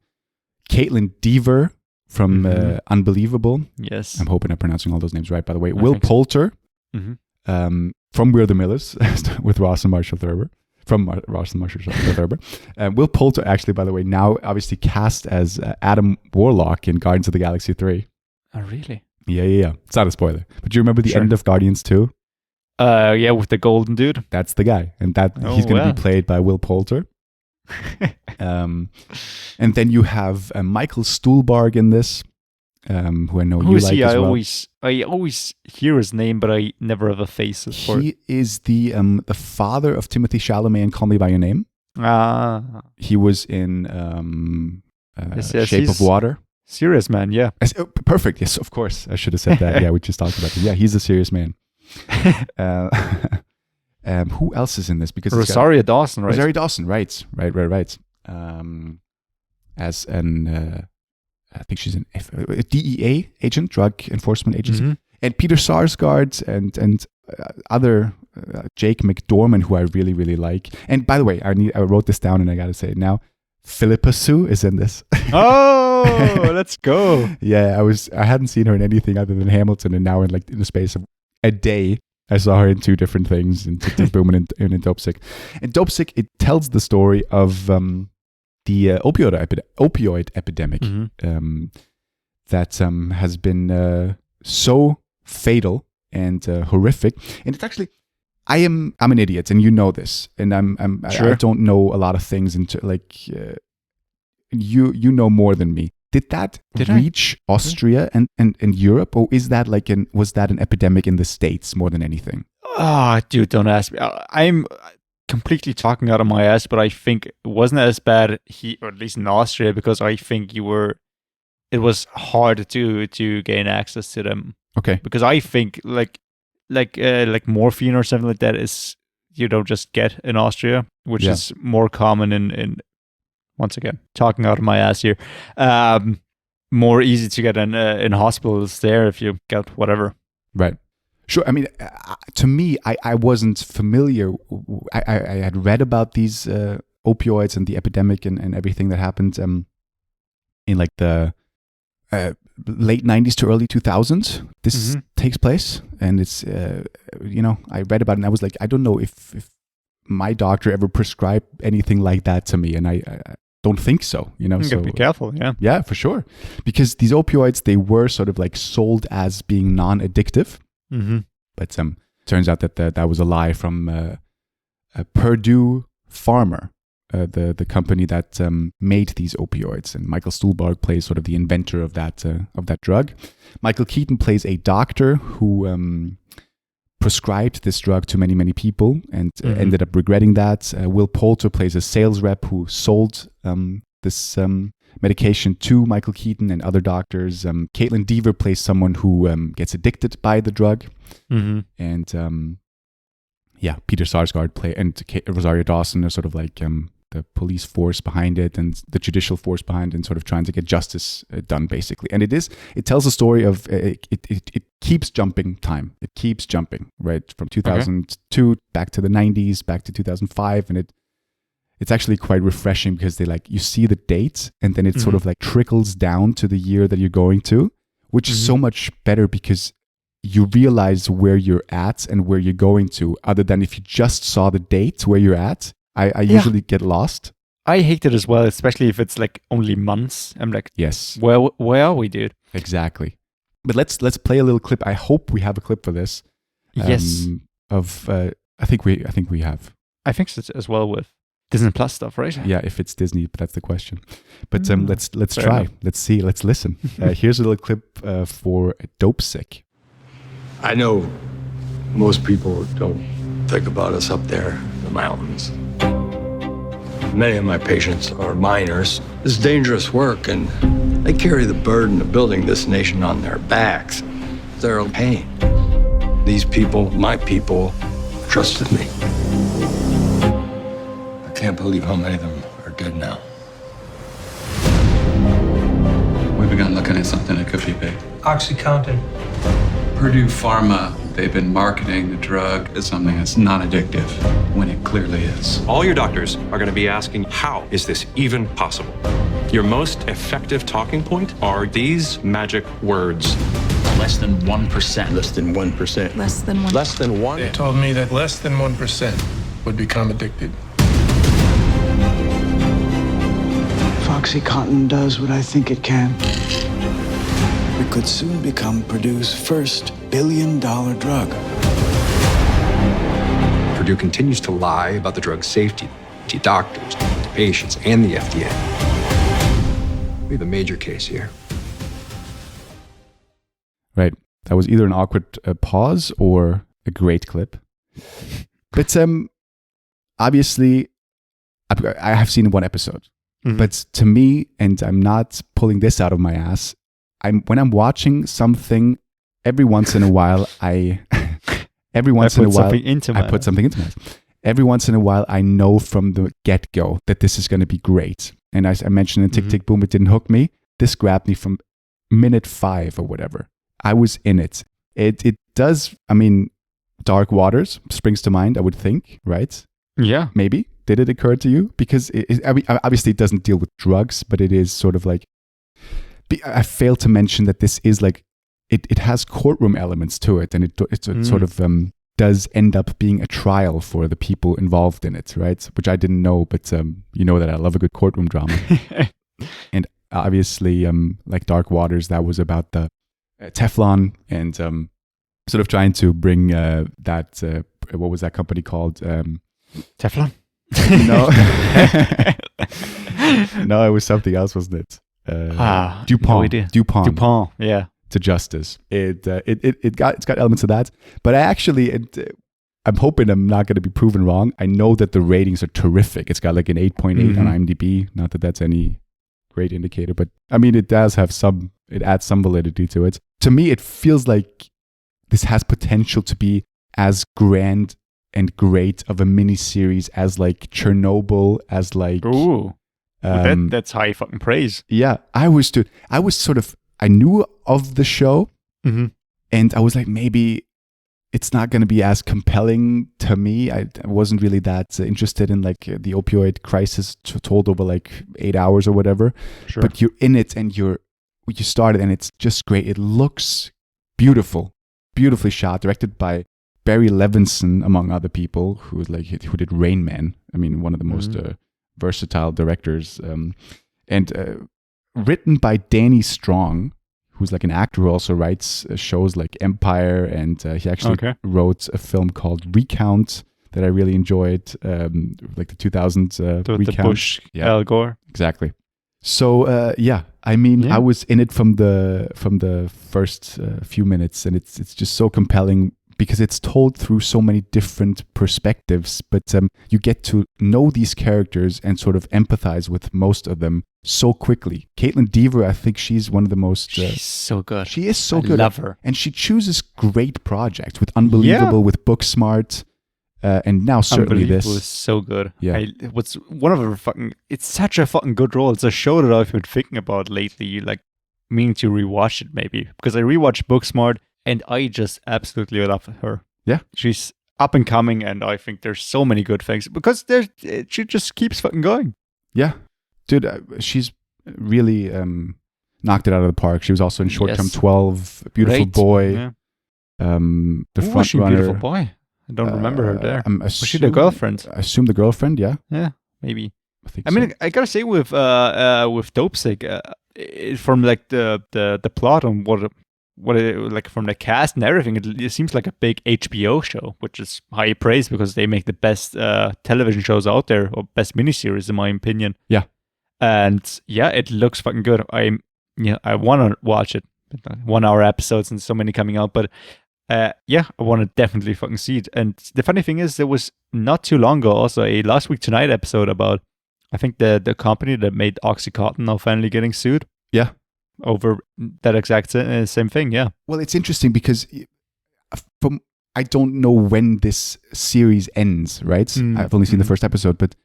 Caitlin Dever, from Unbelievable. Yes. I'm hoping I'm pronouncing all those names right, by the way. I Will think so. Poulter from We're the Millers with Ross and Marshall Thurber. From Ross and Marshall Thurber. Will Poulter, actually, by the way, now obviously cast as Adam Warlock in Guardians of the Galaxy 3. Oh, really? Yeah. It's not a spoiler. But do you remember the end of Guardians 2? Yeah, with the golden dude. That's the guy. And he's going to be played by Will Poulter. And then you have Michael Stuhlbarg in this, who I know you like as well. I always hear his name, but I never have a face for it. He is the father of Timothée Chalamet in Call Me By Your Name. He was in Shape of Water. Serious man, yeah. Perfect. Yes, of course. I should have said that. Yeah, we just talked about it. Yeah, he's a serious man. Who else is in this? Because Rosario Dawson, right? Rosario Dawson, right. As an, I think she's a DEA agent, Drug Enforcement Agency, and Peter Sarsgaard and other Jake McDormand, who I really, really like. And by the way, I wrote this down and I got to say it now. Philippa Sue is in this. Oh, let's go. Yeah, I hadn't seen her in anything other than Hamilton, and now in the space of a day, I saw her in 2 different things, in Tick Boom and in Dopesick. In Dopesick, it tells the story of the opioid epidemic that has been so fatal and horrific. And it's actually, I'm an idiot, and you know this, and I don't know a lot of things into you know more than me. Did that reach Austria and Europe, or was that an epidemic in the States more than anything? Oh, dude, don't ask me. I'm completely talking out of my ass, but I think it wasn't as bad or at least in Austria, because I think it was hard to gain access to them. Okay. Because I think like morphine or something like that is you don't just get in Austria, which is more common in once again, talking out of my ass here, more easy to get in hospitals there if you get whatever. Right. Sure. I mean, to me, I wasn't familiar. I had read about these opioids and the epidemic and everything that happened in like the late 90s to early 2000s. This takes place, and it's, I read about it and I was like, I don't know if my doctor ever prescribed anything like that to me, and I don't think so, So be careful, yeah, for sure, because these opioids, they were sort of like sold as being non-addictive, but turns out that was a lie from Purdue Pharma, the company that made these opioids, and Michael Stuhlbarg plays sort of the inventor of that drug. Michael Keaton plays a doctor who prescribed this drug to many, many people and ended up regretting that. Will Poulter plays a sales rep who sold this medication to Michael Keaton and other doctors. Caitlin Dever plays someone who gets addicted by the drug. And Peter Sarsgaard and Rosario Dawson are sort of like the police force behind it and the judicial force behind it, and sort of trying to get justice done, basically. And it tells a story of it keeps jumping time. It keeps jumping, right, from 2002 back to the 90s, back to 2005, and it's actually quite refreshing because you see the date, and then it sort of like trickles down to the year that you're going to, which is so much better because you realize where you're at and where you're going to, other than if you just saw the date where you're at. I usually get lost. I hate it as well, especially if it's like only months. I'm like, yes, where are we, dude? Exactly. But let's play a little clip. I hope we have a clip for this. Yes. I think we have. I think it's as well with Disney Plus stuff, right? Yeah, if it's Disney, but that's the question. But let's try. Enough. Let's see. Let's listen. Here's a little clip for Dopesick. I know most people don't think about us up there in the mountains. Many of my patients are miners. It's dangerous work, and they carry the burden of building this nation on their backs. They're in pain. These people, my people, trusted me. I can't believe how many of them are dead now. We've begun looking at something that could be big. OxyContin. Purdue Pharma, they've been marketing the drug as something that's non-addictive, when it clearly is. All your doctors are going to be asking, how is this even possible? Your most effective talking point are these magic words. Less than 1%. Less than 1%. Less than 1%. Less than 1. They told me that less than 1% would become addicted. Foxycontin does what I think it can. We could soon become Purdue's first billion-dollar drug. Purdue continues to lie about the drug's safety to doctors, to patients, and the FDA. We have a major case here. Right. That was either an awkward pause or a great clip. But obviously, I have seen one episode. Mm-hmm. But to me, and I'm not pulling this out of my ass, when I'm watching something, every once in a while, I put something into my ass. Every once in a while, I know from the get-go that this is going to be great. And as I mentioned in Tick, Tick, Boom, it didn't hook me. This grabbed me from minute 5 or whatever. I was in it. It does, I mean, Dark Waters springs to mind, I would think, right? Yeah. Maybe. Did it occur to you? Because I mean, obviously it doesn't deal with drugs, but it is sort of like, I failed to mention that this is like, it has courtroom elements to it, and it sort of does end up being a trial for the people involved in it, right? Which I didn't know, but you know that I love a good courtroom drama. And obviously, like Dark Waters, that was about the Teflon and sort of trying to bring that, what was that company called? Teflon? No. No, it was something else, wasn't it? DuPont. No DuPont, yeah. To justice. It's got elements of that, but I'm hoping I'm not going to be proven wrong. I know that the ratings are terrific. It's got like an 8.8 on IMDb. Not that that's any great indicator, but I mean, it does have it adds some validity to it. To me, it feels like this has potential to be as grand and great of a miniseries as like Chernobyl, as like... Ooh. That's high fucking praise. Yeah, I knew of the show, and I was like, maybe it's not going to be as compelling to me. I wasn't really that interested in like the opioid crisis told over like 8 hours or whatever. Sure. But you're in it, and you started, and it's just great. It looks beautiful, beautifully shot, directed by Barry Levinson, among other people, who did Rain Man. I mean, one of the most versatile directors, and written by Danny Strong, who's like an actor who also writes shows like Empire, and he actually wrote a film called Recount that I really enjoyed, like the 2000s Recount. The Bush, Al Gore. Exactly. So I mean, I was in it from the first few minutes, and it's just so compelling because it's told through so many different perspectives, but you get to know these characters and sort of empathize with most of them so quickly. Caitlin Dever, I think she's one of the most... she's so good. She is so good. I love her. And she chooses great projects with Unbelievable, with Booksmart, and now certainly this. Unbelievable is so good. Yeah. It's such a fucking good role. It's a show that I've been thinking about lately, like meaning to rewatch it maybe, because I rewatched Booksmart, and I just absolutely love her. Yeah. She's up and coming, and I think there's so many good things because she just keeps fucking going. Yeah. Dude, she's really knocked it out of the park. She was also in Short Term 12, Beautiful Boy. Yeah. The front runner. Beautiful Boy? I don't remember her there. Was she the girlfriend? I assume the girlfriend, yeah. Yeah, maybe. I mean, I gotta say with Dopesick, from like the plot and what it, like from the cast and everything, it seems like a big HBO show, which is high praise because they make the best television shows out there, or best miniseries in my opinion. Yeah. And yeah, it looks fucking good. I want to watch it. 1 hour episodes and so many coming out, but I want to definitely fucking see it. And the funny thing is, there was not too long ago also a Last Week Tonight episode about, I think the company that made Oxycontin now finally getting sued. Yeah. Over that exact same thing, yeah. Well, it's interesting because I don't know when this series ends, right? I've only seen the first episode, but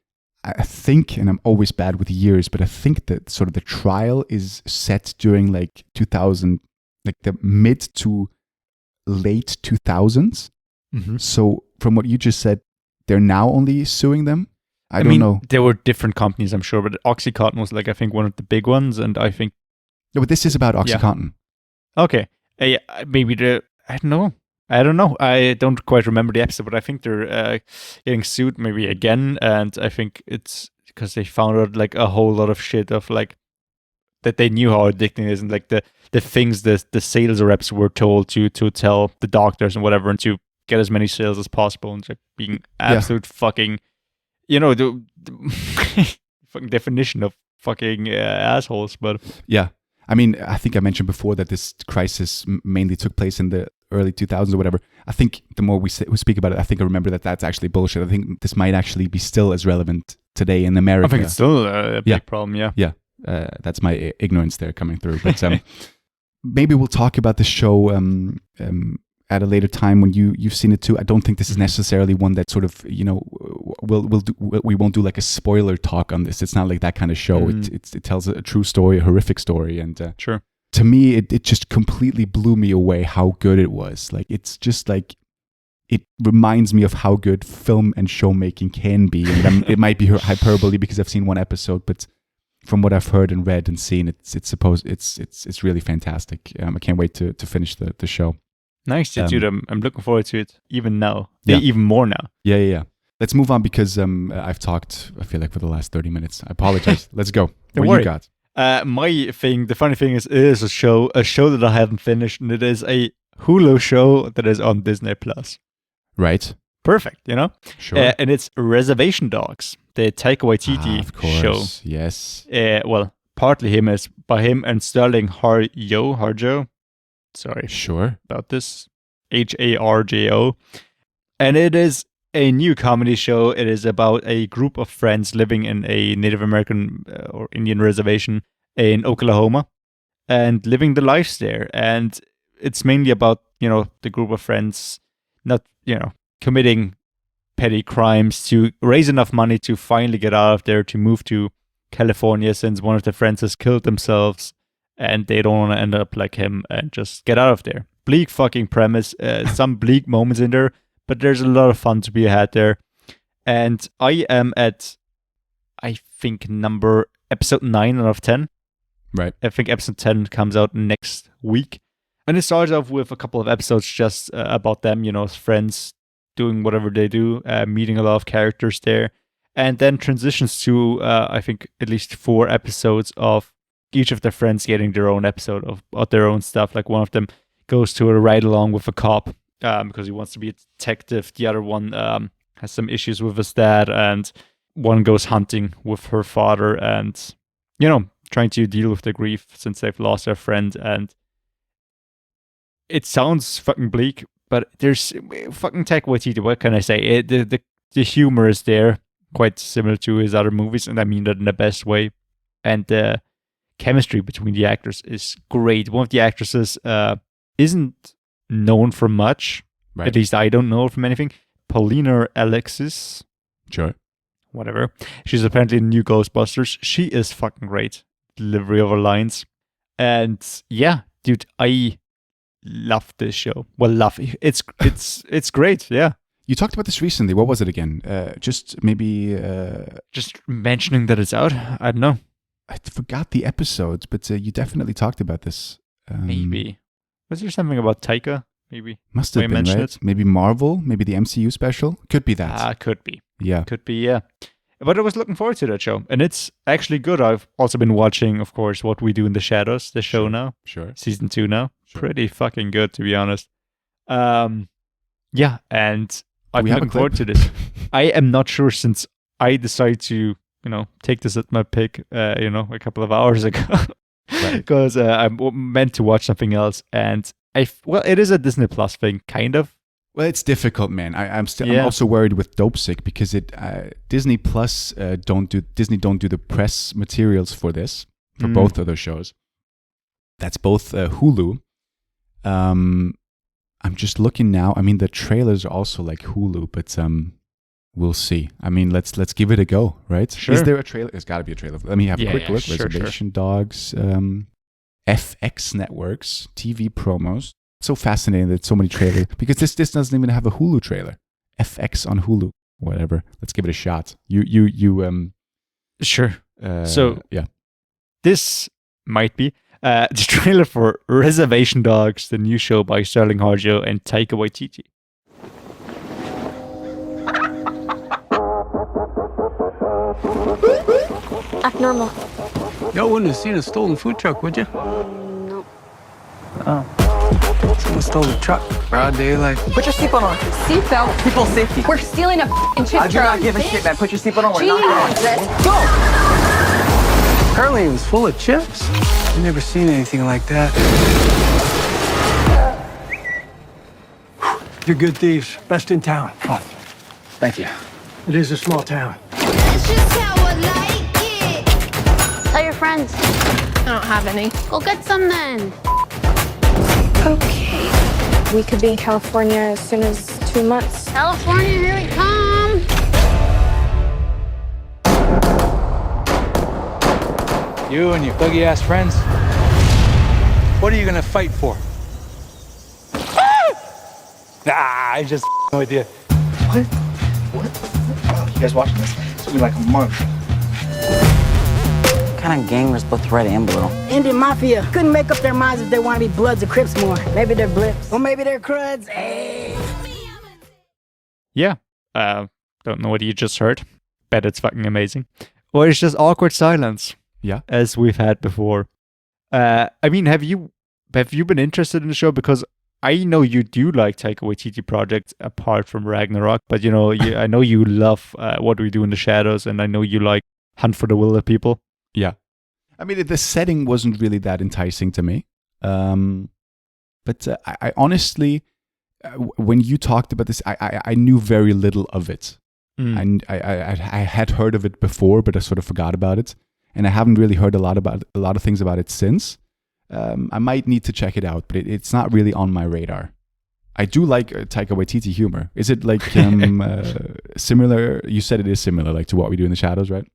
I think, and I'm always bad with years, but I think that sort of the trial is set during like 2000, like the mid to late 2000s. So from what you just said, they're now only suing them? I don't know. There were different companies, I'm sure, but OxyContin was like, I think, one of the big ones, and I think... No, but this is about OxyContin. Yeah. Okay. Maybe I don't know. I don't quite remember the episode, but I think they're getting sued maybe again, and I think it's because they found out like a whole lot of shit of like that they knew how addicting it is, and like the things the sales reps were told to tell the doctors and whatever, and to get as many sales as possible, and like being absolute fucking, the fucking definition of fucking assholes. But yeah, I mean, I think I mentioned before that this crisis mainly took place in the early 2000s or whatever. I think the more we speak about it, I think I remember that that's actually bullshit. I think this might actually be still as relevant today in America. I think it's still a big problem, yeah. Yeah, that's my ignorance there coming through. But maybe we'll talk about the show at a later time when you've seen it too. I don't think this is necessarily one that sort of, we won't do like a spoiler talk on this. It's not like that kind of show. It tells a true story, a horrific story. And sure. To me, it just completely blew me away how good it was. Like, it's just like, it reminds me of how good film and show making can be. And it might be hyperbole because I've seen one episode, but from what I've heard and read and seen, it's really fantastic. I can't wait to finish the show. Nice, dude. I'm looking forward to it even now. Yeah. Even more now. Yeah. Let's move on because I've talked, I feel like, for the last 30 minutes. I apologize. Let's go. What you got? The funny thing is, it is a show that I haven't finished, and it is a Hulu show that is on Disney Plus. Right. Perfect, Sure. And it's Reservation Dogs, the Taika Waititi of course. show. Yes. Well, partly by him and Sterling Harjo. Sorry. Sure. About this. Harjo. And it is a new comedy show. It is about a group of friends living in a Native American or Indian reservation in Oklahoma and living the lives there. And it's mainly about, the group of friends not, committing petty crimes to raise enough money to finally get out of there, to move to California since one of the friends has killed themselves and they don't want to end up like him and just get out of there. Bleak fucking premise. Some bleak moments in there, but there's a lot of fun to be had there. And I am at, I think, episode 9 out of 10. Right. I think episode 10 comes out next week. And it starts off with a couple of episodes just about them, as friends doing whatever they do, meeting a lot of characters there. And then transitions to, I think, at least 4 episodes of each of their friends getting their own episode of their own stuff. Like one of them goes to a ride along with a cop because he wants to be a detective. The other one has some issues with his dad, and one goes hunting with her father and, trying to deal with the grief since they've lost their friend. And it sounds fucking bleak, but there's fucking Taika Waititi. What can I say? The humor is there, quite similar to his other movies, and I mean that in the best way. And the chemistry between the actors is great. One of the actresses isn't known for much. Right. At least I don't know from anything. Paulina Alexis. Sure. Whatever. She's apparently in the new Ghostbusters. She is fucking great. Delivery of her lines. And yeah, dude, I love this show. Well, it's great, yeah. You talked about this recently. What was it again? Just maybe... Just mentioning that it's out. I don't know. I forgot the episodes, but you definitely talked about this. Maybe. Was there something about Taika? Maybe. Must have been, right? It? Maybe Marvel? Maybe the MCU special? Could be that. Could be. Yeah. Could be, yeah. But I was looking forward to that show. And it's actually good. I've also been watching, of course, What We Do in the Shadows, the show now. Sure. Season 2 now. Sure. Pretty fucking good, to be honest. Yeah, and I'm looking forward to this. I am not sure since I decided to, take this at my pick, a couple of hours ago. Because I'm meant to watch something else. And it is a Disney Plus thing, kind of. Well, it's difficult, man. I'm also worried with Dopesick because Disney Plus don't do the press materials for this, for both of those shows. That's both Hulu. I'm just looking now. I mean, the trailers are also like Hulu, but we'll see. I mean, let's give it a go, right? Sure. Is there a trailer? There's got to be a trailer. Let me have a quick look. Sure, Reservation Dogs, FX networks, TV promos. It's so fascinating that so many trailers, because this doesn't even have a Hulu trailer. FX on Hulu. whatever. Let's give it a shot. You Sure. So yeah, this might be the trailer for Reservation Dogs, the new show by Sterling Harjo and Taika Waititi. Act normal. Y'all wouldn't have seen a stolen food truck, would you? Nope. Oh. Someone stole the truck. Broad daylight. Put your seatbelt on. Seatbelt. People safety. We're stealing a f***ing chip I do not give a shit, man. Put your seatbelt on. We're not going. Let's go. Apparently it was full of chips. I've never seen anything like that. You're good thieves. Best in town. Oh, thank you. It is a small town. That's just how I like it. Tell your friends. I don't have any. Go get some then. Okay. We could be in California as soon as 2 months. California, here we come. You and your buggy ass friends. What are you gonna fight for? Nah, I just with you. What? Oh, you guys watching this? It's gonna be like a month. What kind of gang was both red and blue? Indian Mafia couldn't make up their minds if they want to be Bloods or Crips more. Maybe they're Blips. Or maybe they're Cruds. Hey. Yeah. Don't know what you just heard. Bet it's fucking amazing. Or it's just awkward silence. Yeah. As we've had before. I mean, have you been interested in the show? Because I know you do like Taika Waititi projects apart from Ragnarok, but I know you love What We Do in the Shadows, and I know you like Hunt for the Wilder People. Yeah. I mean, the setting wasn't really that enticing to me. But I honestly, when you talked about this, I knew very little of it. And I had heard of it before, but I sort of forgot about it. And I haven't really heard a lot of things about it since. I might need to check it out, but it's not really on my radar. I do like Taika Waititi humor. Is it like similar? You said it is similar, like to What We Do in the Shadows, right?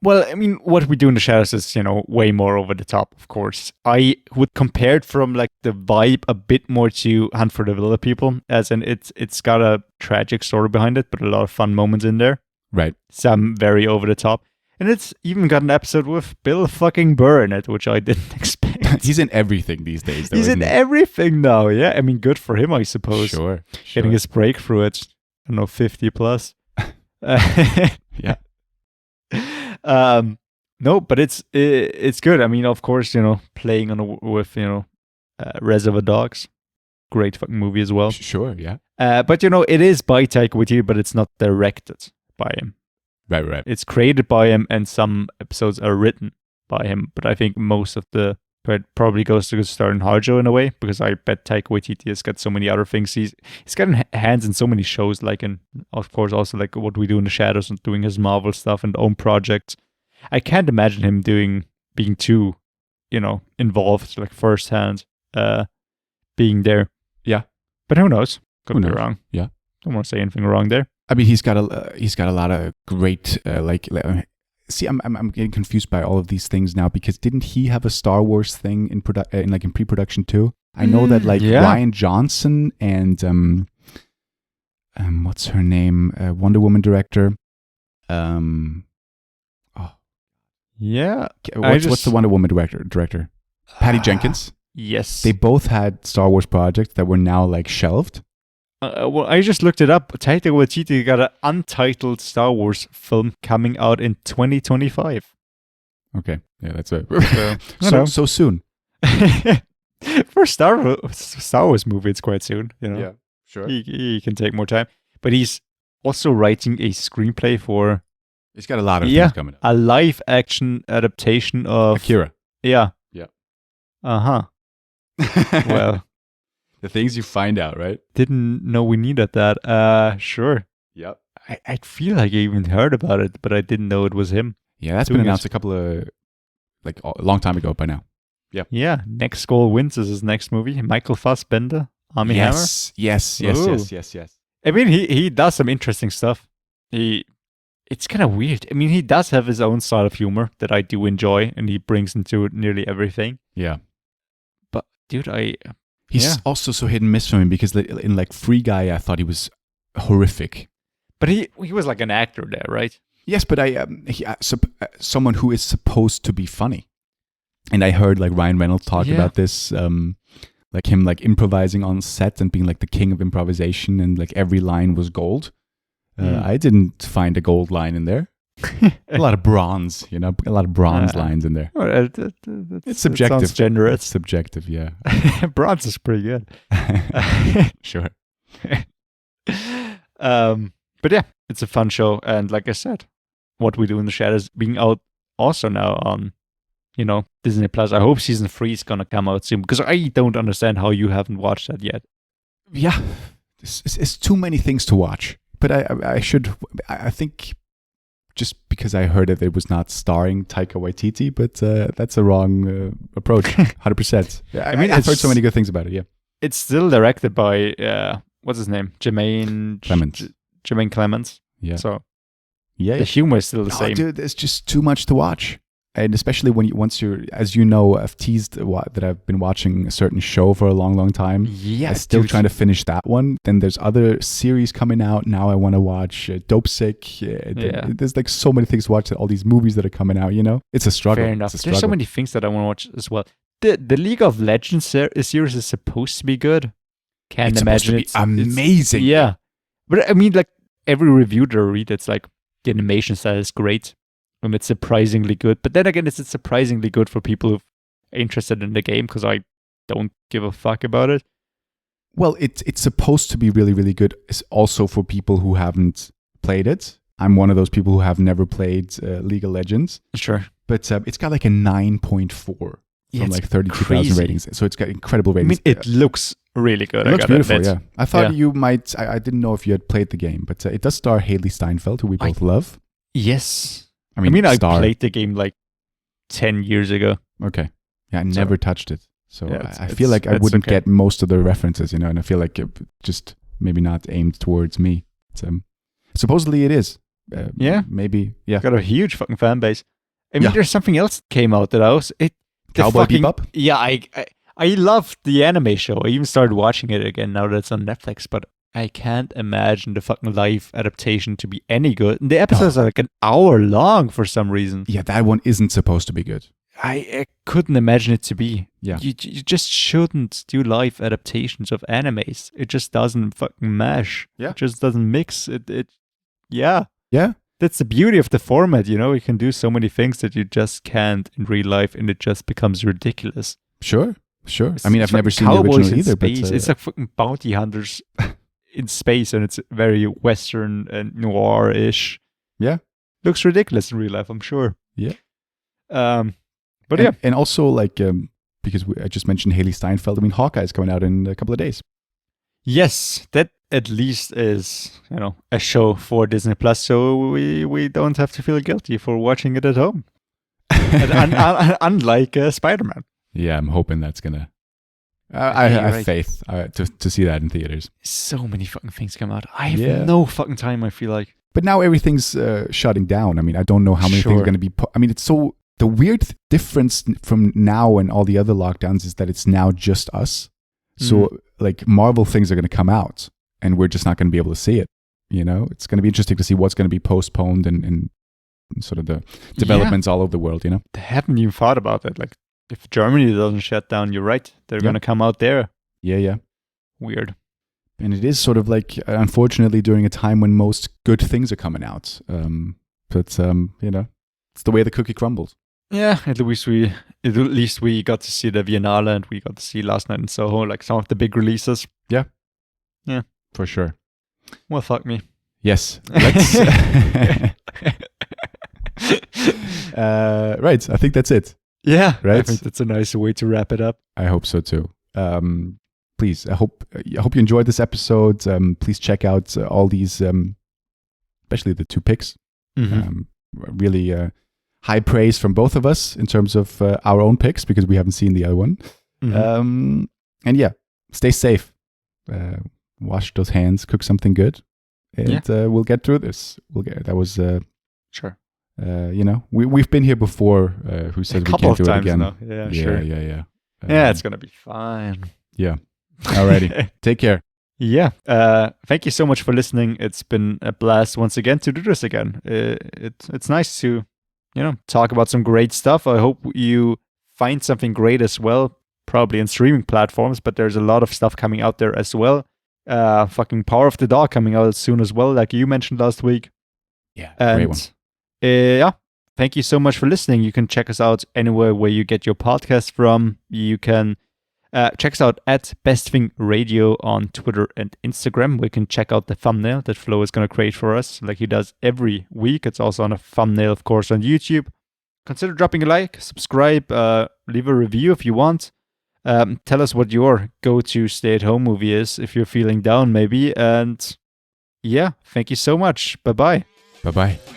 Well, I mean, What We Do in the Shadows is, way more over the top, of course. I would compare it from like the vibe a bit more to Hunt for the Wilder People, as in it's got a tragic story behind it, but a lot of fun moments in there. Right. Some very over the top. And it's even got an episode with Bill fucking Burr in it, which I didn't expect. He's in everything these days, though. He's in everything now, yeah. I mean, good for him, I suppose. Sure. Getting his breakthrough at, 50 plus. Yeah. No, but it's good. I mean, of course, playing with Reservation Dogs, great fucking movie as well. Sure, yeah. But it is by Taika Waititi, but it's not directed by him. Right. It's created by him, and some episodes are written by him. But I think most of the credit probably goes to Sterling Harjo in a way, because I bet Taika Waititi has got so many other things. He's gotten hands in so many shows, like, and of course also like What We Do in the Shadows and doing his Marvel stuff and own projects. I can't imagine him being too, involved, like firsthand, being there. Yeah, but who knows? Could be wrong. Yeah, don't want to say anything wrong there. I mean, he's got a lot of great see, I'm getting confused by all of these things now, because didn't he have a Star Wars thing in pre-production too? I know that Rian Johnson and what's her name, Wonder Woman director. Yeah. What's the Wonder Woman director? Patty Jenkins. Yes. They both had Star Wars projects that were now shelved. Well, I just looked it up. Taika Waititi got an untitled Star Wars film coming out in 2025. Okay, yeah, that's it. So soon. For Star Wars movie, it's quite soon. Yeah, sure. He can take more time, but he's also writing a screenplay for. He's got a lot of things coming up. A live action adaptation of Akira. Yeah. Well. The things you find out, right? Didn't know we needed that. Sure. Yep. I feel like I even heard about it, but I didn't know it was him. Yeah, that's been announced a couple of, a long time ago by now. Yeah. Yeah. Next Goal Wins is his next movie. Michael Fassbender, Armie Hammer. Yes. I mean, he does some interesting stuff. It's kind of weird. I mean, he does have his own style of humor that I do enjoy, and he brings into nearly everything. Yeah. But, dude, He's also so hit and miss for me, because in Free Guy, I thought he was horrific. But he was like an actor there, right? Yes, but someone who is supposed to be funny. And I heard like Ryan Reynolds talk about this, like him like improvising on set and being like the king of improvisation, and like every line was gold. I didn't find a gold line in there. A lot of bronze, a lot of bronze lines in there. Well, it's subjective. It sounds generous. It's subjective, yeah. Bronze is pretty good. Sure. But yeah, it's a fun show. And like I said, What We Do in the Shadows being out also now on, Disney Plus. I hope season 3 is going to come out soon, because I don't understand how you haven't watched that yet. Yeah. It's too many things to watch. But I think just because I heard that it was not starring Taika Waititi, but that's a wrong approach, 100%. I mean, I've heard so many good things about it, yeah. It's still directed by, what's his name? Jermaine Clements. Yeah. So the humor is still the same. Dude, there's just too much to watch. And especially once you're, as you know, I've teased that I've been watching a certain show for a long, long time. Yeah, I'm still trying to finish that one. Then there's other series coming out. Now I want to watch Dopesick. There's like so many things to watch. All these movies that are coming out, It's a struggle. Fair enough. There's so many things that I want to watch as well. The League of Legends series is supposed to be good. Can't imagine it's amazing. Yeah. But I mean, like every review that I read, it's like the animation style is great. And it's surprisingly good. But then again, it's surprisingly good for people who are interested in the game, because I don't give a fuck about it. Well, it's supposed to be really, really good. It's also for people who haven't played it. I'm one of those people who have never played League of Legends. Sure. But it's got like a 9.4 from like 32,000 ratings. So it's got incredible ratings. I mean, it looks really good. It looks beautiful, yeah. I thought you might... I didn't know if you had played the game, but it does star Haley Steinfeld, who we both love. Yes. I mean, I played the game like 10 years ago. Okay. Yeah, I never touched it. So I feel like I wouldn't get most of the references, and I feel like it just maybe not aimed towards me. Supposedly it is. Maybe, yeah. Got a huge fucking fan base. I mean, there's something else that came out that I was... Cowboy Bebop? Yeah, I loved the anime show. I even started watching it again now that it's on Netflix, but I can't imagine the fucking live adaptation to be any good. And the episodes are like an hour long for some reason. Yeah, that one isn't supposed to be good. I couldn't imagine it to be. Yeah. You just shouldn't do live adaptations of animes. It just doesn't fucking mesh. Yeah. It just doesn't mix. Yeah. Yeah. That's the beauty of the format, You can do so many things that you just can't in real life, and it just becomes ridiculous. Sure. I mean, I've never seen the original either. But it's like fucking bounty hunters in space, and it's very Western and noir-ish. Yeah. Looks ridiculous in real life, I'm sure. Yeah. But and also like because I just mentioned Haley Steinfeld. I mean, Hawkeye is coming out in a couple of days. Yes, that at least is a show for Disney Plus, so we don't have to feel guilty for watching it at home. Unlike Spider-Man. Yeah, I'm hoping that's gonna. I have faith to see that in theaters. So many fucking things come out. I have no fucking time, I feel like. But now everything's shutting down. I mean, I don't know how many things are going to be... I mean, it's so... The weird difference from now and all the other lockdowns is that it's now just us. So, like, Marvel things are going to come out, and we're just not going to be able to see it. It's going to be interesting to see what's going to be postponed and sort of the developments all over the world, I haven't even thought about that. Like, if Germany doesn't shut down, you're right. They're going to come out there. Yeah. Weird. And it is sort of like, unfortunately, during a time when most good things are coming out. But, it's the way the cookie crumbles. Yeah, at least we got to see the Biennale, and we got to see Last Night in Soho, like some of the big releases. Yeah. Yeah. For sure. Well, fuck me. Yes. Let's... right. I think that's it. Yeah. Right. I think that's a nice way to wrap it up. I hope so too. Please, I hope you enjoyed this episode. Please check out all these, especially the 2 picks. Really high praise from both of us in terms of our own picks, because we haven't seen the other one. And yeah, stay safe. Wash those hands. Cook something good, and we'll get through this. Sure. We've been here before. Who said we can't do it again? Now. Yeah, sure. Yeah. Yeah, it's gonna be fine. Yeah. Alrighty. Take care. Yeah. Thank you so much for listening. It's been a blast once again to do this again. It's nice to, talk about some great stuff. I hope you find something great as well, probably in streaming platforms, but there's a lot of stuff coming out there as well. Fucking Power of the Dog coming out soon as well, like you mentioned last week. Yeah, and, great one. Yeah, thank you so much for listening. You can check us out anywhere where you get your podcast from. You can check us out at Best Thing Radio on Twitter and Instagram. We can check out the thumbnail that Flo is going to create for us, like he does every week. It's also on a thumbnail, of course, on YouTube. Consider dropping a like, subscribe, leave a review if you want. Tell us what your go-to stay-at-home movie is if you're feeling down, maybe. And yeah, thank you so much. Bye-bye. Bye-bye.